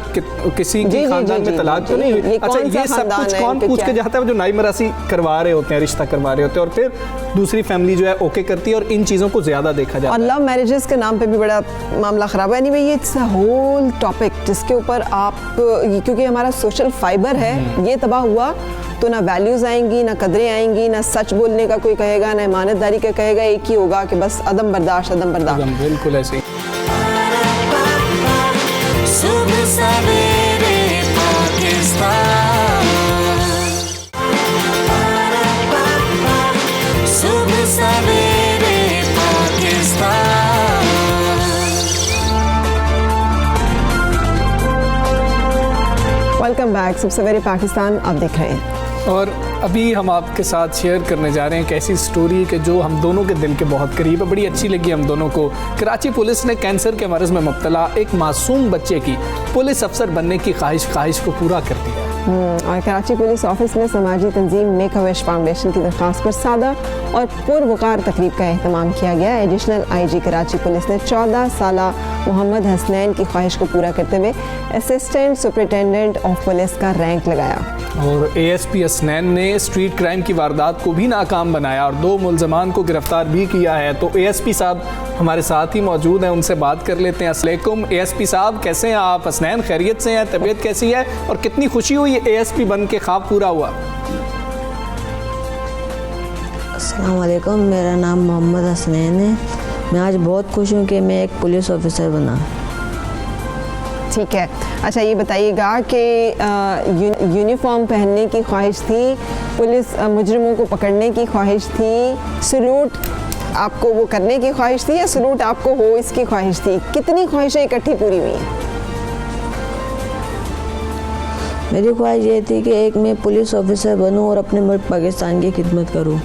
किसी की खानदान में तलाक तो नहीं हुई। अच्छा, ये सब कुछ कौन पूछ के जाता है? जो नाई मरासी करवा रहे होते हैं, रिश्ता करवा रहे होते हैं, और फिर दूसरी फैमिली जो है ओके करती है, और इन चीज़ों को ज़्यादा देखा जाता है। और लव मैरिजेस के नाम पे भी बड़ा मामला ख़राब है। एनीवे, ये इट्स अ होल टॉपिक जिसके ऊपर आप, क्योंकि हमारा सोशल फाइबर है, ये तबाह हुआ तो ना वैल्यूज़ आएंगी, ना कदरें आएंगी, ना सच बोलने का कोई कहेगा, ना ईमानदारी का कहेगा। एक ही होगा कि बस अदम बर्दाश्त, अदम बर्दाश्त। बिल्कुल ऐसे ही। सुबह सवेरे पाकिस्तान, सुबह सवेरे पाकिस्तान। वेलकम बैक, सुबह सवेरे पाकिस्तान आप देख रहे हैं। और अभी हम आपके साथ शेयर करने जा रहे हैं एक ऐसी स्टोरी के जो हम दोनों के दिल के बहुत करीब है, बड़ी अच्छी लगी हम दोनों को। कराची पुलिस ने कैंसर के मर्ज़ में मुब्तला एक मासूम बच्चे की पुलिस अफसर बनने की ख्वाहिश को पूरा कर दिया। और कराची पुलिस ऑफिस में समाजी तंजीम मेक अ विश फाउंडेशन की दरख्वास्त पर सादा और पुरवकार तकरीब का एहतमाम किया गया। एडिशनल IG कराची पुलिस ने 14 साला मोहम्मद हसनैन की ख्वाहिश को पूरा करते हुए असिस्टेंट सुपरिटेंडेंट ऑफ पुलिस का रैंक लगाया। और एएसपी हसनैन ने स्ट्रीट क्राइम की वारदात को भी नाकाम बनाया और 2 मुलजमान को गिरफ्तार भी किया है। तो एएसपी साहब हमारे साथ ही मौजूद हैं, उनसे बात कर लेते हैं। अस्सलाम वालेकुम एएसपी साहब, कैसे हैं आप? हसनैन खैरियत से हैं? तबीयत कैसी है और कितनी खुशी हुई एएसपी बन के ख्वाब पूरा हुआ? अस्सलाम वालेकुम, मेरा नाम मोहम्मद हसनैन है। मैं आज बहुत खुश हूँ कि मैं एक पुलिस ऑफिसर बना। ठीक है, अच्छा ये बताइएगा कि यूनिफॉर्म पहनने की ख्वाहिश थी, पुलिस मुजरिमों को पकड़ने की ख्वाहिश थी, सलूट आपको वो करने की ख्वाहिश थी या सलूट आपको हो इसकी ख्वाहिश थी? कितनी ख्वाहिशें इकट्ठी पूरी हुई हैं? मेरी ख्वाहिश ये थी कि एक मैं पुलिस ऑफिसर बनूं और अपने मुल्क पाकिस्तान की खिदमत करूं।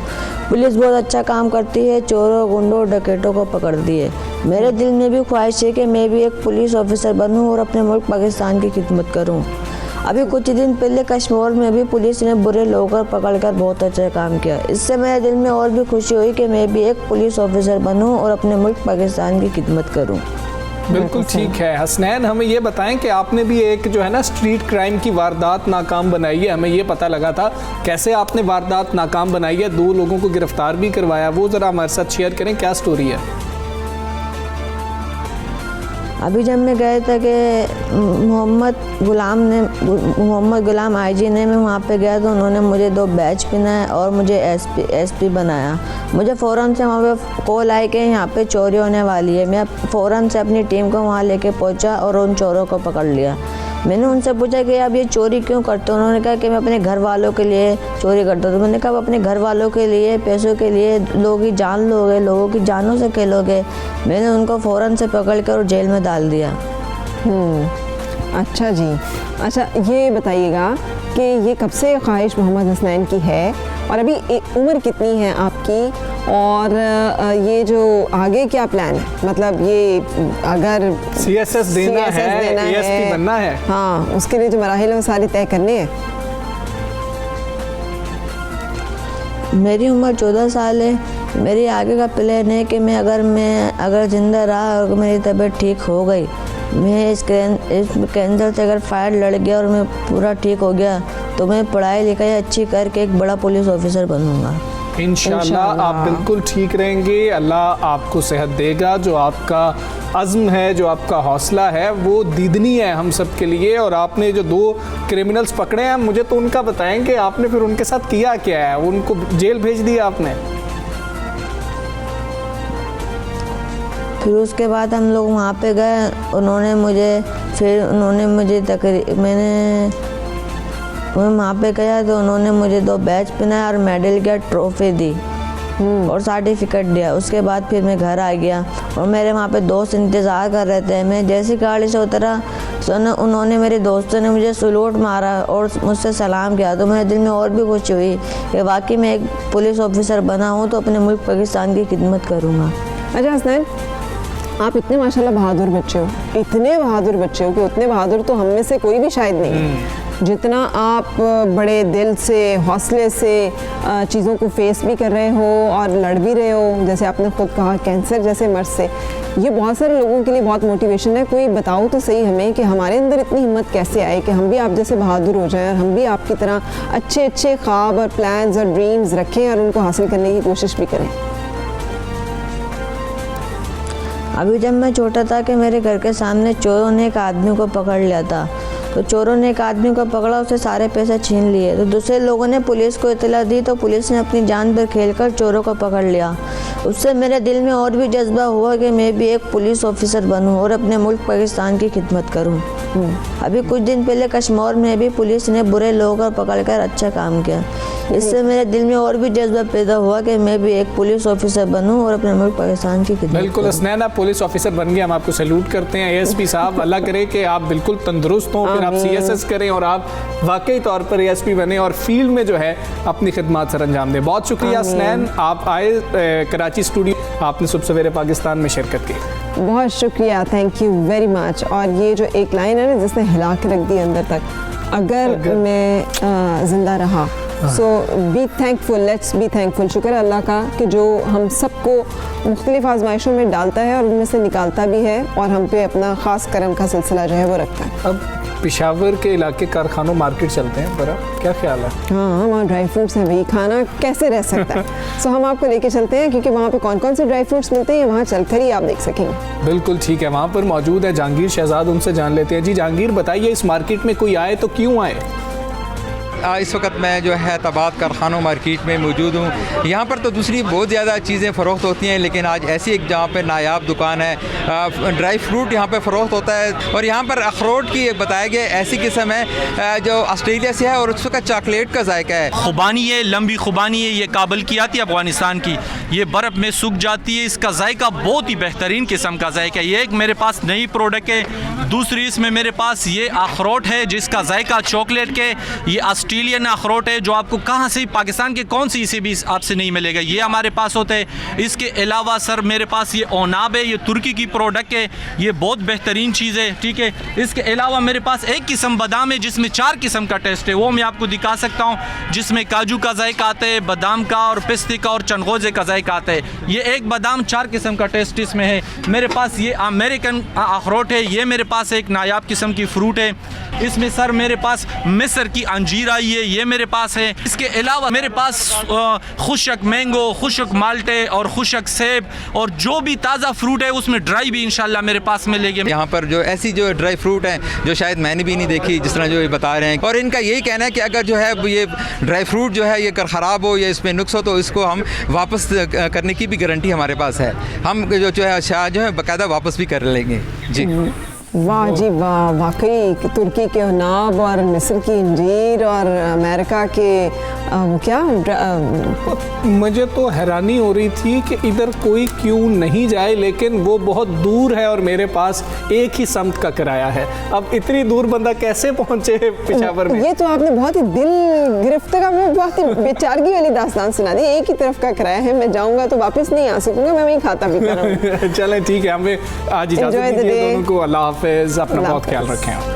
पुलिस बहुत अच्छा काम करती है, चोरों, गुंडों, डकैतों को पकड़ती है। मेरे दिल में भी ख्वाहिश है कि मैं भी एक पुलिस ऑफिसर बनूं और अपने मुल्क पाकिस्तान की खिदमत करूं। अभी कुछ दिन पहले कश्मीर में भी पुलिस ने बुरे लोगों को पकड़कर बहुत अच्छा काम किया। इससे मेरे दिल में और भी खुशी हुई कि मैं भी एक पुलिस ऑफिसर बनूं और अपने मुल्क पाकिस्तान की खिदमत करूं। बिल्कुल ठीक है। हसनैन, हमें ये बताएं कि आपने भी एक जो है ना स्ट्रीट क्राइम की वारदात नाकाम बनाई है, हमें ये पता लगा था, कैसे आपने वारदात नाकाम बनाई है, 2 लोगों को गिरफ्तार भी करवाया, वो ज़रा हमारे साथ शेयर करें, क्या स्टोरी है? अभी जब मैं गए थे कि मोहम्मद गुलाम आईजी ने, मैं वहाँ पे गया तो उन्होंने मुझे 2 बैच पहनाए और मुझे एसपी बनाया। मुझे फ़ौरन से वहाँ पे कॉल आई कि यहाँ पे चोरी होने वाली है। मैं फ़ौरन से अपनी टीम को वहाँ लेके पहुँचा और उन चोरों को पकड़ लिया। मैंने उनसे पूछा कि आप ये चोरी क्यों करते हो? उन्होंने कहा कि मैं अपने घर वालों के लिए चोरी करता हूँ। तो मैंने कहा अपने घर वालों के लिए, पैसों के लिए लोगों की जान लोगे, लोगों की जानों से खेलोगे? मैंने उनको फ़ौरन से पकड़ कर जेल में डाल दिया। अच्छा जी, अच्छा ये बताइएगा कि ये कब से ख्वाहिश मोहम्मद हसनैन की है और अभी उम्र कितनी है आपकी, और ये जो आगे क्या प्लान है? मतलब ये अगर CSS देना है, ASP बनना है, हाँ, उसके लिए जो मराहिल है वो सारे तय करने हैं। मेरी उम्र 14 साल है। मेरी आगे का प्लान है कि मैं अगर ज़िंदा रहा और मेरी तबीयत ठीक हो गई, मैं इस कैंसर से अगर फाइट लड़ गया और मैं पूरा ठीक हो गया, तो मैं पढ़ाई लिखाई अच्छी करके एक बड़ा पुलिस ऑफिसर बनूंगा। इंशाल्लाह आप बिल्कुल ठीक रहेंगे, अल्लाह आपको सेहत देगा। जो आपका अज़्म है, जो आपका हौसला है, वो दीदनी है हम सब के लिए। और आपने जो 2 क्रिमिनल्स पकड़े हैं, मुझे तो उनका बताएं कि आपने फिर उनके साथ किया क्या है? उनको जेल भेज दिया आपने? फिर उसके बाद हम लोग वहाँ पे गए, उन्होंने मुझे मैं वहाँ पे गया तो उन्होंने मुझे 2 बैच पहनाया और मेडल की ट्रॉफी दी और सर्टिफिकेट दिया। उसके बाद फिर मैं घर आ गया और मेरे वहाँ पे दोस्त इंतज़ार कर रहे थे। मैं जैसे गाड़ी से उतरा तो उन्होंने, मेरे दोस्तों ने मुझे सलूट मारा और मुझसे सलाम किया। तो मेरे दिल में और भी खुशी हुई कि वाकई मैं एक पुलिस ऑफिसर बना हूँ तो अपने मुल्क पाकिस्तान की खिदमत करूँगा। अच्छा हसनैन, आप इतने माशाल्लाह बहादुर बच्चे हो, इतने बहादुर बच्चे हो कि उतने बहादुर तो हम में से कोई भी शायद नहीं है। जितना आप बड़े दिल से, हौसले से चीज़ों को फेस भी कर रहे हो और लड़ भी रहे हो, जैसे आपने खुद कहा कैंसर जैसे मर्ज से, ये बहुत सारे लोगों के लिए बहुत मोटिवेशन है। कोई बताओ तो सही हमें कि हमारे अंदर इतनी हिम्मत कैसे आए कि हम भी आप जैसे बहादुर हो जाएं और हम भी आपकी तरह अच्छे अच्छे ख्वाब और प्लान्स और ड्रीम्स रखें और उनको हासिल करने की कोशिश भी करें। अभी जब मैं छोटा था कि मेरे घर के सामने चोरों ने एक आदमी को पकड़ लिया था, तो चोरों ने एक आदमी को पकड़ा, उससे सारे पैसे छीन लिए। तो दूसरे लोगों ने पुलिस को इतला दी तो पुलिस ने अपनी जान पर खेलकर चोरों को पकड़ लिया। उससे मेरे दिल में और भी जज्बा हुआ कि मैं भी एक पुलिस ऑफिसर बनूं और अपने मुल्क पाकिस्तान की खिदमत करूं। अभी कुछ दिन पहले कश्मीर में भी पुलिस ने बुरे लोगों को पकड़कर अच्छा काम किया। इससे मेरे दिल में और भी जज्बा पैदा हुआ कि मैं भी एक पुलिस ऑफिसर बनूं और अपने मुल्क पाकिस्तान की खिदमत। बिल्कुल हसनैन, आप पुलिस ऑफिसर बन गए, हम आपको सैल्यूट करते हैं। एएसपी साहब, अल्लाह करे कि आप बिल्कुल तंदुरुस्त हों, फिर आप CSS करें और आप वाकई तौर पर एएसपी बने और फील्ड में जो है अपनी खिदमत सर अंजाम दें। बहुत शुक्रिया हसनैन, आप आए कराची स्टूडियो, आपने सुबह सवेरे पाकिस्तान में शिरकत की। बहुत शुक्रिया, थैंक यू वेरी मच। और ये जो एक लाइन है ना जिसने हिला के रख दी अंदर तक, अगर मैं ज़िंदा रहा, so be thankful, let's be thankful. शुक्र है अल्लाह का कि जो हम सबको मुख्तलिफ आजमाइशों में डालता है और उनमें से निकालता भी है और हम पे अपना ख़ास करम का सिलसिला जो है वो रखता है। अब पेशावर के इलाके कारखानों मार्केट चलते हैं, पर क्या ख्याल है? हाँ, वहाँ ड्राई फ्रूट्स हैं भाई, खाना कैसे रह सकता है। सो हम आपको लेके चलते हैं, क्योंकि वहाँ पे कौन कौन से ड्राई फ्रूट्स मिलते हैं वहाँ चलकर ही आप देख सकेंगे। बिल्कुल ठीक है, वहाँ पर मौजूद है जहांगीर शहजाद, उनसे जान लेते हैं। जी जहांगीर, बताइए इस मार्केट में कोई आए तो क्यों आए? इस वक्त मैं जो है तबाद कारखानों मार्केट में मौजूद हूँ। यहाँ पर तो दूसरी बहुत ज़्यादा चीज़ें फ़रोख्त होती हैं, लेकिन आज ऐसी एक जहाँ पे नायाब दुकान है, ड्राई फ्रूट यहाँ पे फ़रोख्त होता है। और यहाँ पर अखरोट की बताया गया ऐसी किस्म है जो ऑस्ट्रेलिया से है और उसका चॉकलेट का जायका है। खुबानी है, लंबी खुबानी है, ये काबुलकियाती अफगानिस्तान की, ये बर्फ़ में सूख जाती है। इसका जायका बहुत ही बेहतरीन किस्म का जायका है। ये एक मेरे पास नई प्रोडक्ट है। दूसरी इसमें मेरे पास ये अखरोट है जिसका जायका चॉकलेट के, ये ऑस्ट्रेलियन अखरोट है जो आपको कहाँ से, पाकिस्तान के कौन सी इसे भी आपसे नहीं मिलेगा, ये हमारे पास होते हैं। इसके अलावा सर मेरे पास ये ओनाब है, ये तुर्की की प्रोडक्ट है, ये बहुत बेहतरीन चीज़ है, ठीक है। इसके अलावा मेरे पास एक किस्म बादाम है जिसमें 4 किस्म का टेस्ट है, वो मैं आपको दिखा सकता हूँ, जिसमें काजू का जायका आता है, बादाम का और पिस्ते का और चनगोज़े का जायका आता है। ये एक बादाम 4 किस्म का टेस्ट इसमें है। मेरे पास ये अमेरिकन अखरोट है, ये मेरे पास एक नायाब किस्म की फ्रूट है। इसमें सर मेरे पास मिस्र की अंजीर आई है, ये मेरे पास है। इसके अलावा मेरे पास खुशक मैंगो, खुशक माल्टे और खुशक सेब और जो भी ताज़ा फ्रूट है उसमें ड्राई भी इंशाल्लाह मेरे पास मिलेगी। यहाँ पर जो ऐसी जो ड्राई फ्रूट हैं जो शायद मैंने भी नहीं देखी, जिस तरह जो ये बता रहे हैं, और इनका यही कहना है कि अगर जो है ये ड्राई फ्रूट जो है ये ख़राब हो या इसमें नुक्स हो तो इसको हम वापस करने की भी गारंटी हमारे पास है। हम जो है बाकायदा वापस भी कर लेंगे। जी वाह जी वाह, वाकई तुर्की के ओनाब और मिस्र की अंजीर और अमेरिका के मुझे तो हैरानी हो रही थी कि इधर कोई क्यों नहीं जाए, लेकिन वो बहुत दूर है और मेरे पास एक ही समत का किराया है। अब इतनी दूर बंदा कैसे पहुंचे पेशावर में? ये तो आपने बहुत ही दिल गिरफ्त का, वो बहुत ही बेचारगी वाली दास्तान सुना दी। एक ही तरफ का किराया है, मैं जाऊंगा तो वापस नहीं आ सकूंगा, मैं वहीं खाता पीता रहूंगा। चलें ठीक है, हमें आज इजाज़त दीजिए दोनों को। अल्लाह हाफिज़, अपना बहुत ख्याल रखें आप।